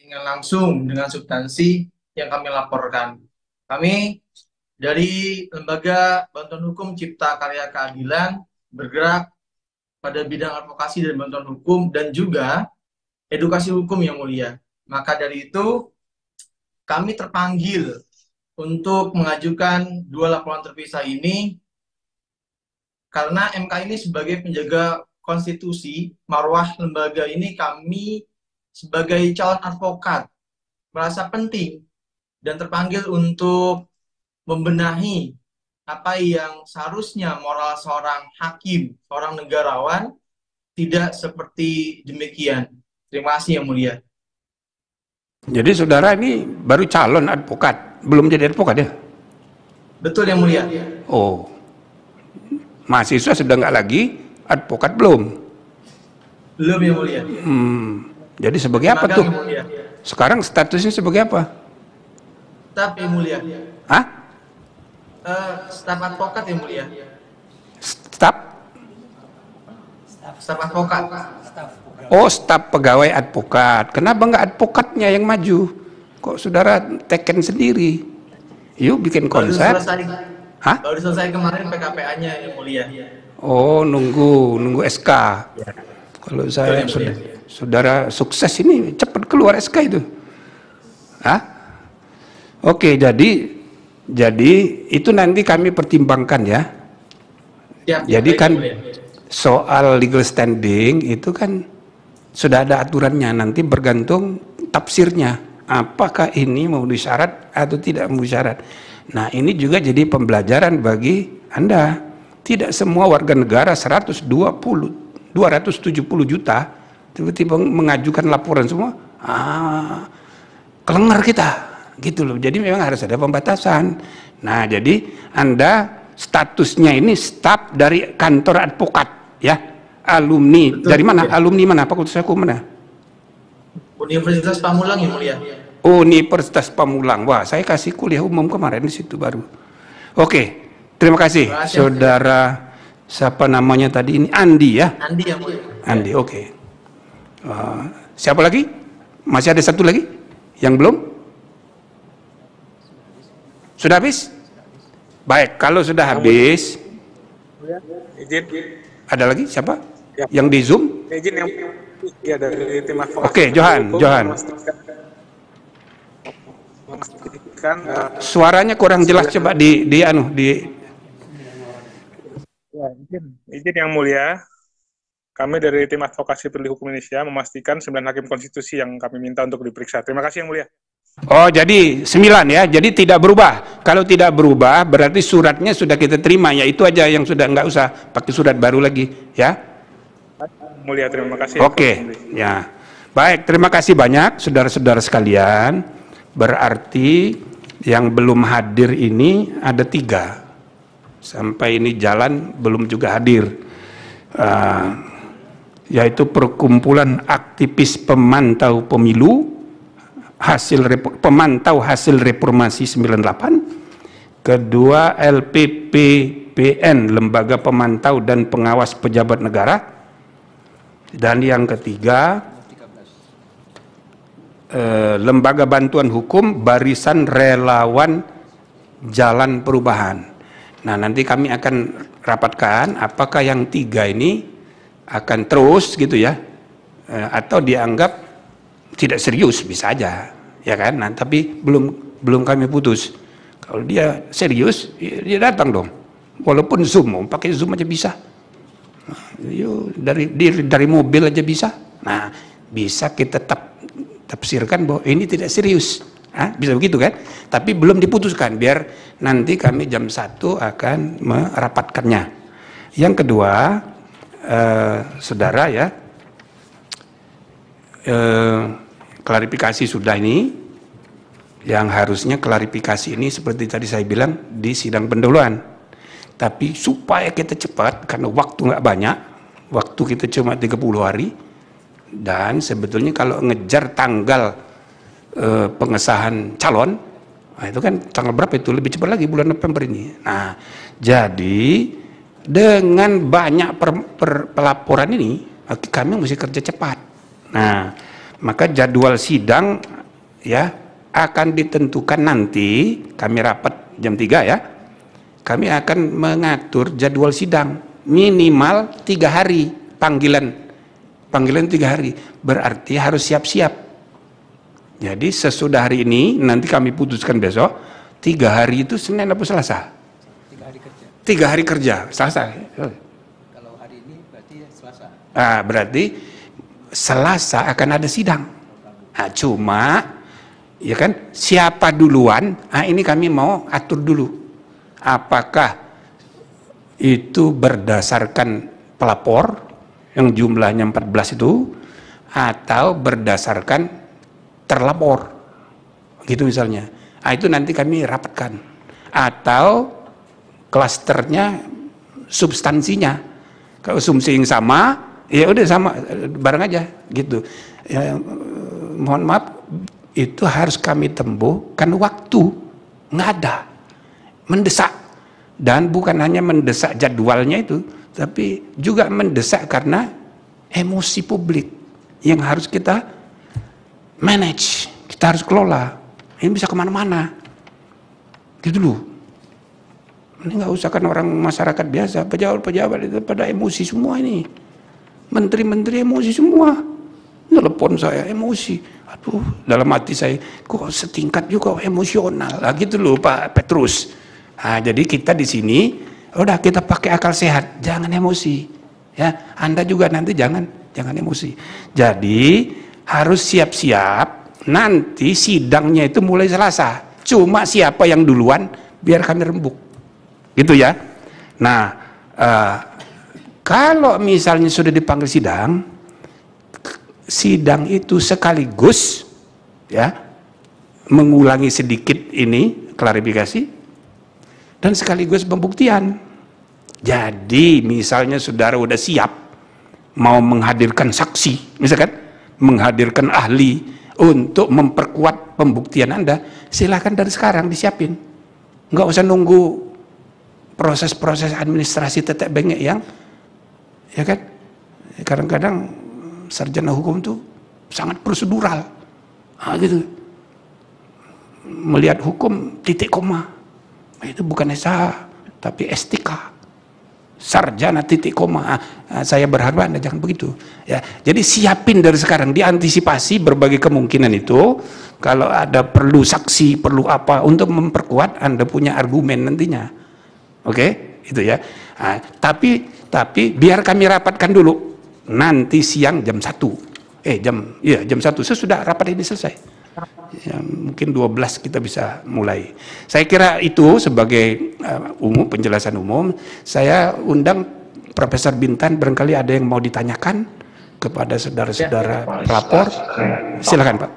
dengan langsung dengan substansi yang kami laporkan. Kami dari Lembaga Bantuan Hukum Cipta Karya Keadilan bergerak pada bidang advokasi dan bantuan hukum dan juga edukasi hukum yang mulia. Maka dari itu kami terpanggil untuk mengajukan 2 laporan terpisah ini karena MK ini sebagai penjaga konstitusi, marwah lembaga ini kami sebagai calon advokat merasa penting dan terpanggil untuk membenahi apa yang seharusnya moral seorang hakim, seorang negarawan tidak seperti demikian. Terima kasih yang mulia. Jadi saudara ini baru calon advokat, belum jadi advokat ya? Betul yang mulia. Oh, mahasiswa sudah nggak lagi, advokat belum? Belum yang mulia. Jadi sebagai apa tuh? Sekarang statusnya sebagai apa? Staf yang mulia. Hah? Staf advokat yang mulia. Staf? Staf advokat. Oh, staf pegawai advokat. Kenapa nggak advokatnya yang maju? Kok saudara teken sendiri? Yuk bikin konser. Hah? Baru selesai kemarin PKPA-nya yang mulia. Oh, nunggu SK. Ya. Kalau saya saudara sukses ini cepat keluar SK itu. Hah? Oke, jadi itu nanti kami pertimbangkan ya. Jadi kan soal legal standing itu kan sudah ada aturannya, nanti bergantung tafsirnya. Apakah ini memenuhi syarat atau tidak memenuhi syarat. Nah, ini juga jadi pembelajaran bagi Anda. Tidak semua warga negara 270 juta tiba-tiba mengajukan laporan semua. Kelengar kita, gitu loh. Jadi memang harus ada pembatasan. Nah, jadi Anda statusnya ini staf dari kantor advokat, ya, alumni. Betul, dari mana? Ya. Alumni mana? Fakultas Hukum mana? Universitas Pamulang yang mulia. Universitas Pamulang. Wah, saya kasih kuliah umum kemarin di situ baru. Oke, terima kasih, saudara. Siapa namanya tadi ini? Andi ya? Andi yang mulia. Andi, oke. Siapa lagi? Masih ada satu lagi yang belum? Sudah habis? Baik, kalau sudah habis. Izin. Ada lagi siapa? Ya. Yang di Zoom? Izin yang ya dari tim advokasi. Oke, Johan. Suaranya kurang jelas, coba di Ya, izin yang mulia. Kami dari tim advokasi Peduli Hukum Indonesia memastikan 9 hakim konstitusi yang kami minta untuk diperiksa. Terima kasih yang mulia. Oh, jadi 9 ya, jadi tidak berubah. Kalau tidak berubah, berarti suratnya sudah kita terima, ya itu aja yang sudah, nggak usah pakai surat baru lagi, ya. Mulia, terima kasih. Oke, ya. Baik, terima kasih banyak, saudara-saudara sekalian. Berarti yang belum hadir ini ada 3. Sampai ini jalan belum juga hadir. Yaitu perkumpulan aktivis pemantau pemilu, pemantau hasil reformasi 98, kedua LPPPN, Lembaga Pemantau dan Pengawas Pejabat Negara, dan yang ketiga Lembaga Bantuan Hukum Barisan Relawan Jalan Perubahan. Nah, nanti kami akan rapatkan apakah yang 3 ini akan terus gitu ya, atau dianggap tidak serius, bisa aja, ya kan? Nah, tapi belum kami putus. Kalau dia serius, dia datang dong. Walaupun Zoom, mau pakai Zoom aja bisa. Dari mobil aja bisa. Nah, bisa kita tafsirkan bahwa ini tidak serius. Bisa begitu kan? Tapi belum diputuskan, biar nanti kami jam 1 akan merapatkannya. Yang kedua, saudara ya, klarifikasi sudah ini, yang harusnya klarifikasi ini seperti tadi saya bilang di sidang pendahuluan. Tapi supaya kita cepat, karena waktu nggak banyak, waktu kita cuma 30 hari, dan sebetulnya kalau ngejar tanggal pengesahan calon, nah itu kan tanggal berapa itu, lebih cepat lagi bulan November ini. Nah, jadi dengan banyak pelaporan ini, kami mesti kerja cepat. Nah, maka jadwal sidang ya akan ditentukan nanti. Kami rapat jam 3 ya. Kami akan mengatur jadwal sidang minimal 3 hari panggilan 3 hari, berarti harus siap-siap. Jadi sesudah hari ini nanti kami putuskan besok 3 hari itu Senin apa Selasa? 3 hari kerja. 3 hari kerja, Selasa. Kalau hari ini berarti Selasa. Berarti Selasa akan ada sidang. Cuma ya kan siapa duluan? Ini kami mau atur dulu. Apakah itu berdasarkan pelapor yang jumlahnya 14 itu, atau berdasarkan terlapor gitu misalnya. Itu nanti kami rapatkan, atau klasternya substansinya. Kalau asumsi yang sama ya udah sama bareng aja gitu ya. Mohon maaf, itu harus kami tempuh kan waktu nggak ada, mendesak. Dan bukan hanya mendesak jadwalnya itu, tapi juga mendesak karena emosi publik yang harus kita manage, kita harus kelola. Ini bisa kemana-mana, gitu loh. Ini nggak usah kan orang masyarakat biasa, pejabat-pejabat itu pada emosi semua ini. Menteri-menteri emosi semua. Telepon saya emosi. Aduh, dalam hati saya, kok setingkat juga emosional. Gitu loh Pak Petrus. Jadi kita di sini udah kita pakai akal sehat, jangan emosi. Ya, Anda juga nanti jangan emosi. Jadi harus siap-siap. Nanti sidangnya itu mulai Selasa. Cuma siapa yang duluan biar kami rembuk. Gitu ya. Nah, kalau misalnya sudah dipanggil sidang itu sekaligus ya mengulangi sedikit ini klarifikasi dan sekaligus pembuktian. Jadi misalnya saudara udah siap mau menghadirkan saksi, misalkan menghadirkan ahli untuk memperkuat pembuktian Anda, silahkan dari sekarang disiapin. Nggak usah nunggu proses-proses administrasi tetek bengek yang ya kan kadang-kadang sarjana hukum itu sangat prosedural gitu, melihat hukum titik koma. Itu bukan SH tapi STK, sarjana titik koma. Saya berharap Anda jangan begitu ya. Jadi siapin dari sekarang, diantisipasi berbagai kemungkinan itu. Kalau ada perlu saksi, perlu apa untuk memperkuat, Anda punya argumen nantinya. Oke, itu ya. Tapi biar kami rapatkan dulu nanti siang jam 1. Jam 1 sesudah rapat ini selesai. Ya, mungkin 12 kita bisa mulai. Saya kira itu sebagai penjelasan umum. Saya undang Profesor Bintan, barangkali ada yang mau ditanyakan kepada saudara-saudara pelapor. Silakan Pak.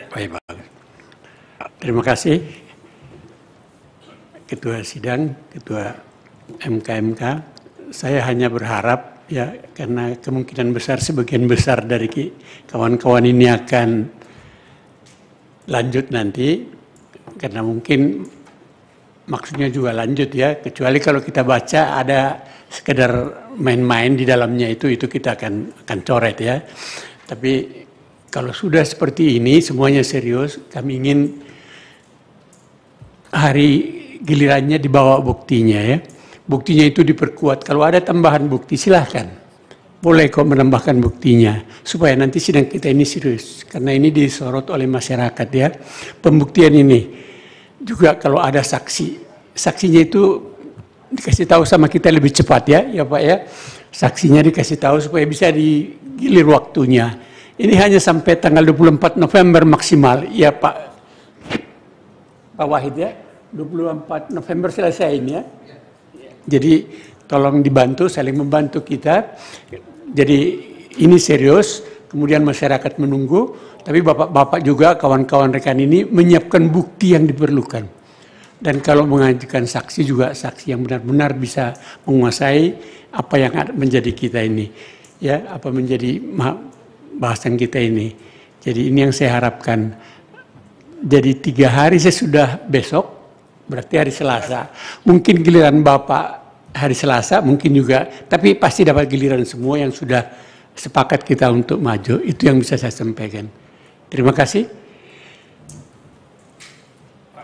Baik Pak. Terima kasih Ketua Sidang, Ketua MKMK. Saya hanya berharap ya, karena kemungkinan besar sebagian besar dari kawan-kawan ini akan lanjut nanti, karena mungkin maksudnya juga lanjut ya, kecuali kalau kita baca ada sekedar main-main di dalamnya itu kita akan coret ya. Tapi kalau sudah seperti ini semuanya serius, kami ingin hari gilirannya dibawa buktinya ya. Buktinya itu diperkuat. Kalau ada tambahan bukti silahkan. Boleh kok menambahkan buktinya. Supaya nanti sidang kita ini serius. Karena ini disorot oleh masyarakat ya. Pembuktian ini. Juga kalau ada saksi. Saksinya itu dikasih tahu sama kita lebih cepat ya Pak ya. Saksinya dikasih tahu supaya bisa digilir waktunya. Ini hanya sampai tanggal 24 November maksimal. Ya Pak Wahid ya. 24 November selesai ini ya. Jadi tolong dibantu, saling membantu kita. Jadi ini serius, kemudian masyarakat menunggu, tapi bapak-bapak juga kawan-kawan rekan ini menyiapkan bukti yang diperlukan. Dan kalau mengajukan saksi juga saksi yang benar-benar bisa menguasai apa yang menjadi kita ini. Ya, apa menjadi bahasan kita ini. Jadi ini yang saya harapkan. Jadi 3 hari sesudah besok, berarti hari Selasa. Mungkin giliran Bapak hari Selasa mungkin juga, tapi pasti dapat giliran semua yang sudah sepakat kita untuk maju. Itu yang bisa saya sampaikan. Terima kasih.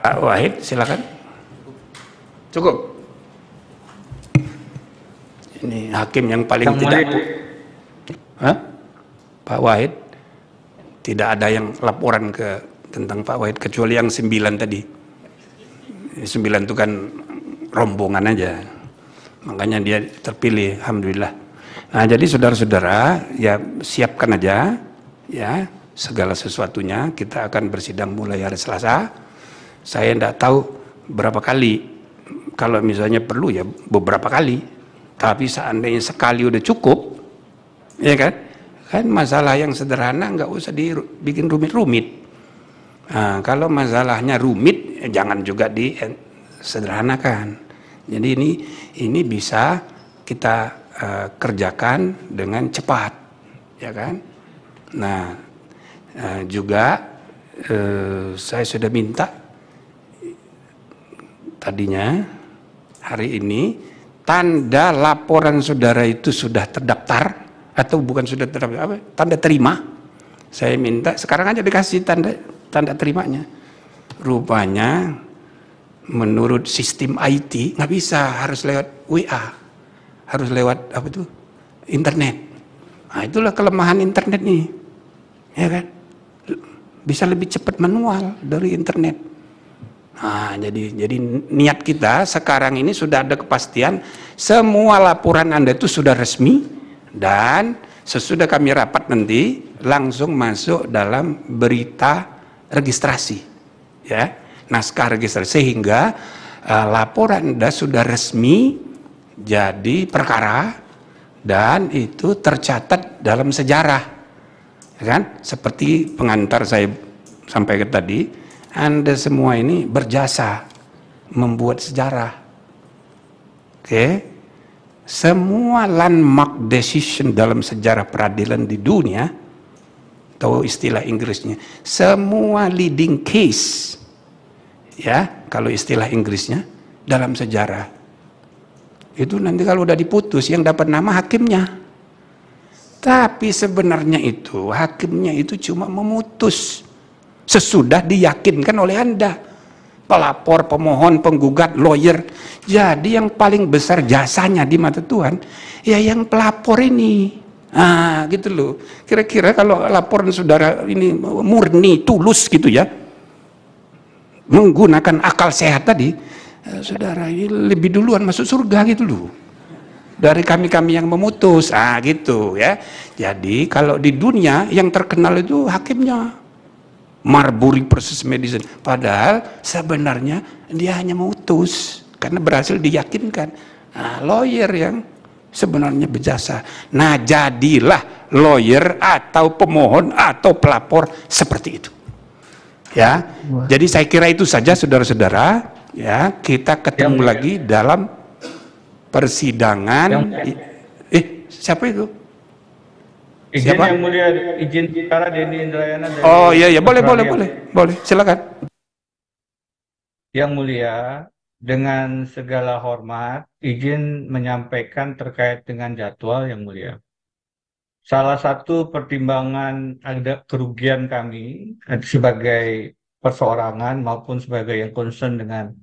Pak Wahid, silakan. Cukup. Ini hakim yang paling Pak Wahid, tidak ada yang laporan tentang Pak Wahid kecuali yang 9 tadi. 9 itu kan rombongan aja. Makanya dia terpilih, alhamdulillah. Nah, jadi saudara-saudara, ya siapkan aja ya segala sesuatunya. Kita akan bersidang mulai hari Selasa. Saya tidak tahu berapa kali. Kalau misalnya perlu ya beberapa kali. Tapi seandainya sekali udah cukup, ya kan? Kan masalah yang sederhana nggak usah dibikin rumit-rumit. Nah, kalau masalahnya rumit, jangan juga disederhanakan. Jadi ini bisa kita kerjakan dengan cepat, ya kan? Nah, juga saya sudah minta tadinya hari ini tanda laporan saudara itu sudah terdaftar atau bukan sudah terdaftar, apa? Tanda terima. Saya minta sekarang aja dikasih tanda terimanya. Rupanya menurut sistem IT nggak bisa, harus lewat WA, harus lewat apa tuh internet. Nah, itulah kelemahan internet nih, ya kan? Bisa lebih cepat manual dari internet. Nah, jadi niat kita sekarang ini sudah ada kepastian semua laporan Anda itu sudah resmi dan sesudah kami rapat nanti langsung masuk dalam berita registrasi, ya. Naskah registrasi sehingga laporan Anda sudah resmi jadi perkara dan itu tercatat dalam sejarah, ya kan? Seperti pengantar saya sampaikan tadi, Anda semua ini berjasa membuat sejarah. Oke, semua landmark decision dalam sejarah peradilan di dunia, atau istilah Inggrisnya, semua leading case, ya kalau istilah Inggrisnya dalam sejarah itu nanti kalau udah diputus yang dapat nama hakimnya, tapi sebenarnya itu hakimnya itu cuma memutus sesudah diyakinkan oleh Anda, pelapor, pemohon, penggugat, lawyer. Jadi yang paling besar jasanya di mata Tuhan ya yang pelapor ini. Ah, gitu loh. Kira-kira kalau laporan saudara ini murni, tulus gitu ya, menggunakan akal sehat tadi, saudara ini lebih duluan masuk surga gitu loh dari kami-kami yang memutus. Ah, gitu ya. Jadi kalau di dunia yang terkenal itu hakimnya, Marbury versus Madison. Padahal sebenarnya dia hanya memutus karena berhasil diyakinkan. Nah, lawyer yang sebenarnya berjasa. Nah, jadilah lawyer atau pemohon atau pelapor seperti itu. Ya, jadi saya kira itu saja saudara-saudara. Ya, kita ketemu lagi dalam persidangan. Siapa itu? Izin Siapa? yang mulia, izin bicara Denny Indrayana. Oh iya, boleh, silakan. Yang mulia, dengan segala hormat, izin menyampaikan terkait dengan jadwal yang mulia. Salah satu pertimbangan ada kerugian kami sebagai perseorangan maupun sebagai yang concern dengan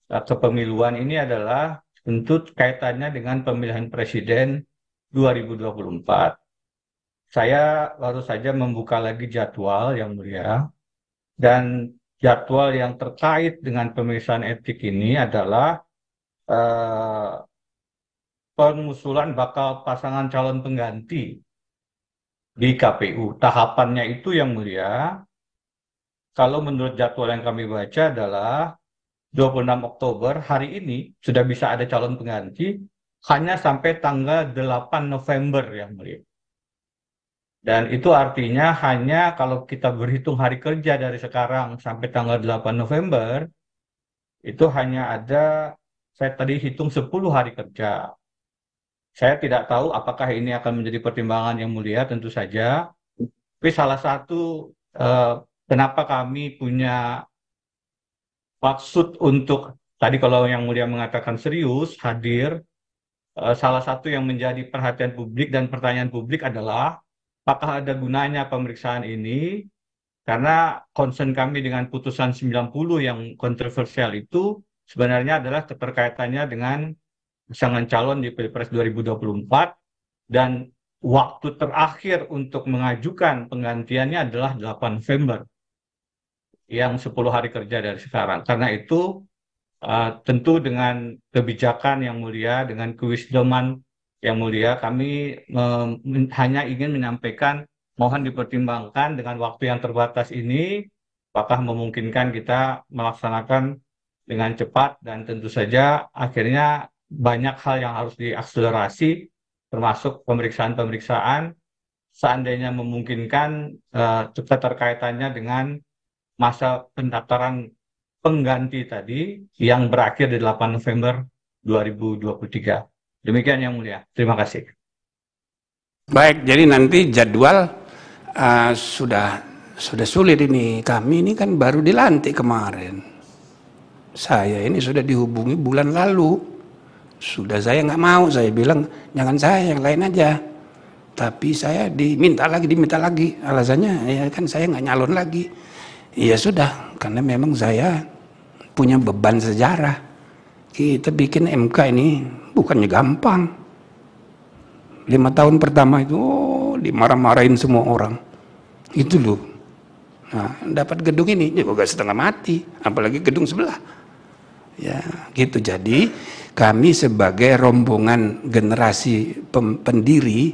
kepemiluan ini adalah tentu kaitannya dengan pemilihan presiden 2024. Saya baru saja membuka lagi jadwal yang mulia, dan jadwal yang terkait dengan pemeriksaan etik ini adalah pengusulan bakal pasangan calon pengganti di KPU. Tahapannya itu yang mulia, kalau menurut jadwal yang kami baca adalah 26 Oktober, hari ini sudah bisa ada calon pengganti, hanya sampai tanggal 8 November yang mulia. Dan itu artinya hanya kalau kita berhitung hari kerja dari sekarang sampai tanggal 8 November, itu hanya ada, saya tadi hitung 10 hari kerja. Saya tidak tahu apakah ini akan menjadi pertimbangan yang mulia, tentu saja. Tapi salah satu kenapa kami punya maksud untuk, tadi kalau yang mulia mengatakan serius, hadir, salah satu yang menjadi perhatian publik dan pertanyaan publik adalah apakah ada gunanya pemeriksaan ini, karena concern kami dengan putusan 90 yang kontroversial itu sebenarnya adalah keterkaitannya dengan pasangan calon di Pilpres 2024 dan waktu terakhir untuk mengajukan penggantiannya adalah 8 November yang 10 hari kerja dari sekarang. Karena itu tentu dengan kebijakan yang mulia, dengan kewisdoman yang mulia, kami hanya ingin menyampaikan mohon dipertimbangkan dengan waktu yang terbatas ini, apakah memungkinkan kita melaksanakan dengan cepat, dan tentu saja akhirnya banyak hal yang harus diakselerasi, termasuk pemeriksaan-pemeriksaan, seandainya memungkinkan keterkaitannya dengan masa pendaftaran pengganti tadi yang berakhir di 8 November 2023. Demikian yang mulia. Terima kasih. Baik, jadi nanti jadwal sudah sulit ini. Kami ini kan baru dilantik kemarin. Saya ini sudah dihubungi bulan lalu. Sudah saya nggak mau, saya bilang jangan saya, yang lain aja. Tapi saya diminta lagi. Alasannya ya kan saya nggak nyalon lagi. Ya sudah, karena memang saya punya beban sejarah. Kita bikin MK ini bukannya gampang. 5 tahun pertama itu dimarah-marahin semua orang. Itu loh. Nah, dapat gedung ini juga setengah mati, apalagi gedung sebelah. Ya, gitu. Jadi kami sebagai rombongan generasi pendiri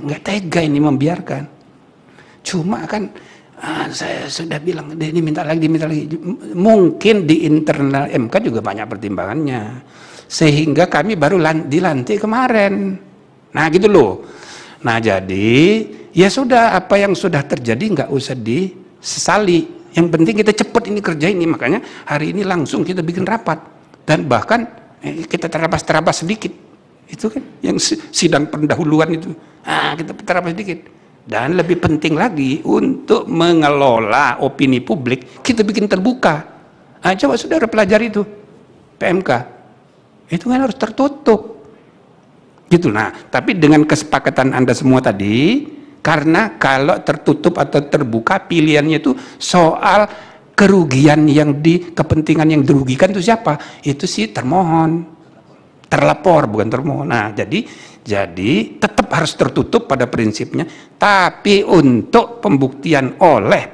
nggak tega ini membiarkan. Cuma kan saya sudah bilang ini minta lagi. Mungkin di internal MK juga banyak pertimbangannya, sehingga kami baru dilantik kemarin. Nah gitu loh. Nah jadi ya sudah, apa yang sudah terjadi nggak usah disesali. Yang penting kita cepat ini kerja ini. Makanya hari ini langsung kita bikin rapat, dan bahkan kita terabas sedikit. Itu kan yang sidang pendahuluan itu. Kita terabas sedikit. Dan lebih penting lagi untuk mengelola opini publik, kita bikin terbuka. Coba saudara pelajari itu PMK. Itu kan harus tertutup. Gitu. Nah, tapi dengan kesepakatan Anda semua tadi, karena kalau tertutup atau terbuka pilihannya itu soal kerugian kepentingan yang dirugikan itu siapa? Itu si termohon, terlapor bukan termohon. Nah, jadi tetap harus tertutup pada prinsipnya, tapi untuk pembuktian oleh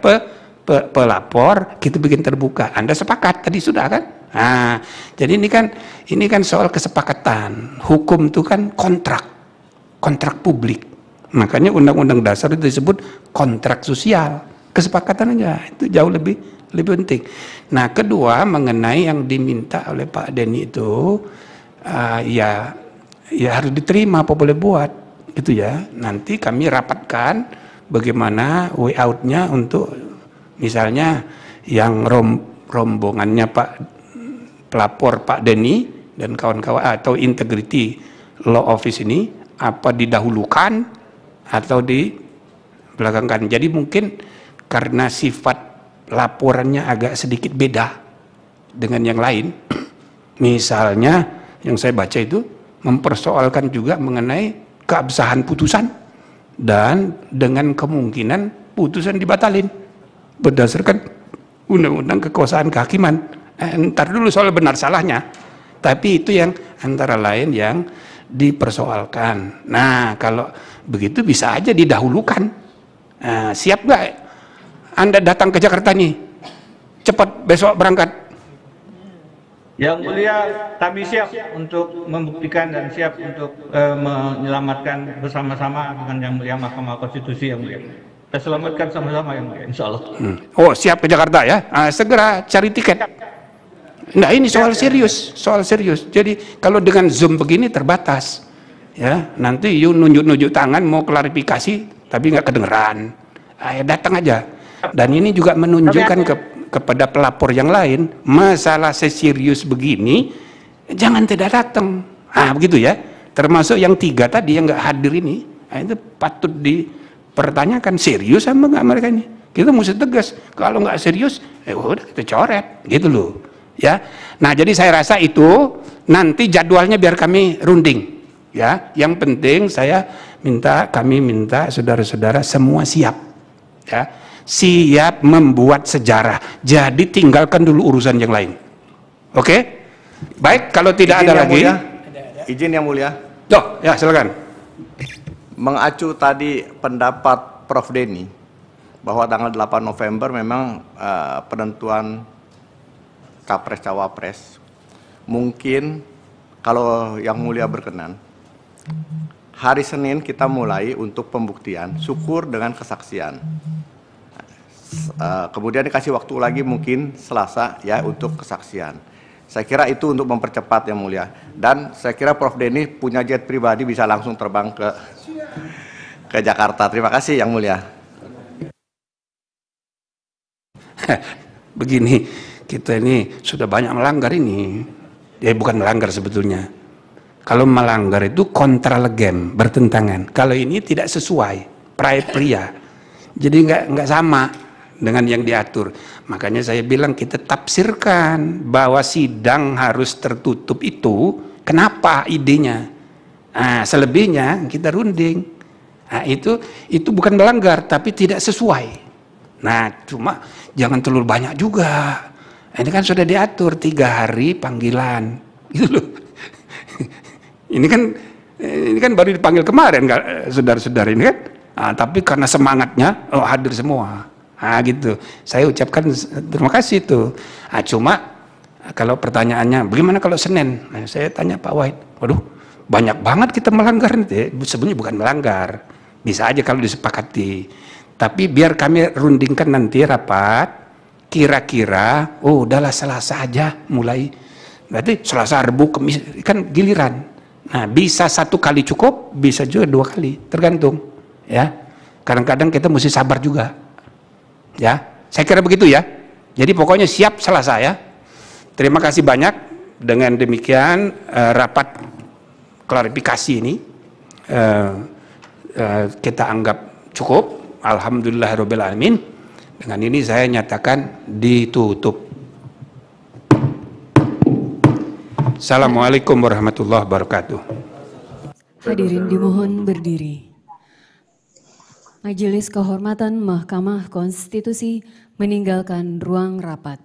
pelapor kita bikin terbuka. Anda sepakat tadi sudah kan? Nah, jadi ini kan soal kesepakatan. Hukum itu kan kontrak publik. Makanya Undang-Undang Dasar itu disebut kontrak sosial. Kesepakatan aja itu jauh lebih penting. Nah, kedua mengenai yang diminta oleh Pak Denny itu ya harus diterima, apa boleh buat gitu ya. Nanti kami rapatkan bagaimana way out-nya untuk misalnya yang rombongannya Pak pelapor Pak Denny dan kawan-kawan atau integrity law office ini apa didahulukan atau dibelakangkan. Jadi mungkin karena sifat laporannya agak sedikit beda dengan yang lain. Misalnya yang saya baca itu mempersoalkan juga mengenai keabsahan putusan dan dengan kemungkinan putusan dibatalin berdasarkan Undang-Undang Kekuasaan Kehakiman. Ntar dulu soal benar salahnya, tapi itu yang antara lain yang dipersoalkan. Nah, kalau begitu bisa aja didahulukan. Nah, siap nggak Anda datang ke Jakarta nih? Cepat besok berangkat. Yang mulia, kami siap untuk membuktikan dan siap untuk menyelamatkan bersama-sama dengan yang mulia Mahkamah Konstitusi yang mulia. Kita selamatkan sama-sama yang mulia, insya Allah. Oh, siap ke Jakarta ya? Segera cari tiket. Nah, ini soal serius. Jadi kalau dengan Zoom begini terbatas, ya nanti you nunjuk tangan mau klarifikasi, tapi nggak kedengeran. Datang aja. Dan ini juga menunjukkan kepada pelapor yang lain, masalah seserius begini, jangan tidak datang. Begitu ya. Termasuk yang 3 tadi yang nggak hadir ini, itu patut dipertanyakan serius sama nggak mereka ini. Kita mesti tegas. Kalau nggak serius, udah kita coret, gitu loh. Ya, nah jadi saya rasa itu nanti jadwalnya biar kami runding. Ya, yang penting kami minta saudara-saudara semua siap. Ya, siap membuat sejarah. Jadi tinggalkan dulu urusan yang lain. Oke? Baik, kalau tidak ada lagi. Izin yang mulia. Ya silakan. Mengacu tadi pendapat Prof. Denny bahwa tanggal 8 November memang penentuan Capres Cawapres. Mungkin kalau yang mulia berkenan, hari Senin kita mulai untuk pembuktian, syukur dengan kesaksian. Kemudian dikasih waktu lagi mungkin Selasa ya untuk kesaksian. Saya kira itu untuk mempercepat yang mulia. Dan saya kira Prof. Denny punya jet pribadi bisa langsung terbang ke Jakarta. Terima kasih yang mulia. Begini, kita ini sudah banyak melanggar ini. Ya bukan melanggar sebetulnya. Kalau melanggar itu kontra legem, bertentangan. Kalau ini tidak sesuai, pria. Jadi nggak sama dengan yang diatur. Makanya saya bilang kita tafsirkan bahwa sidang harus tertutup itu kenapa idenya. Nah, selebihnya kita runding. Nah, itu bukan melanggar tapi tidak sesuai. Nah, cuma jangan terlalu banyak juga. Ini kan sudah diatur 3 hari panggilan. Gitu loh. Ini kan baru dipanggil kemarin saudara-saudara ini kan. Nah, tapi karena semangatnya hadir semua. Nah gitu, saya ucapkan terima kasih tuh. Nah, cuma kalau pertanyaannya, bagaimana kalau Senin? Nah, saya tanya Pak Wahid, waduh banyak banget kita melanggar nih. Sebenarnya bukan melanggar, bisa aja kalau disepakati. Tapi biar kami rundingkan nanti rapat, kira-kira, udahlah Selasa aja mulai. Berarti Selasa, Rabu, Kamis, kan giliran. Nah bisa 1 kali cukup, bisa juga 2 kali, tergantung. Ya, kadang-kadang kita mesti sabar juga. Ya, saya kira begitu ya. Jadi pokoknya siap Selasa ya. Terima kasih banyak. Dengan demikian rapat klarifikasi ini kita anggap cukup. Alhamdulillahirobbilalamin. Dengan ini saya nyatakan ditutup. Assalamualaikum warahmatullahi wabarakatuh. Hadirin dimohon berdiri. Majelis Kehormatan Mahkamah Konstitusi meninggalkan ruang rapat.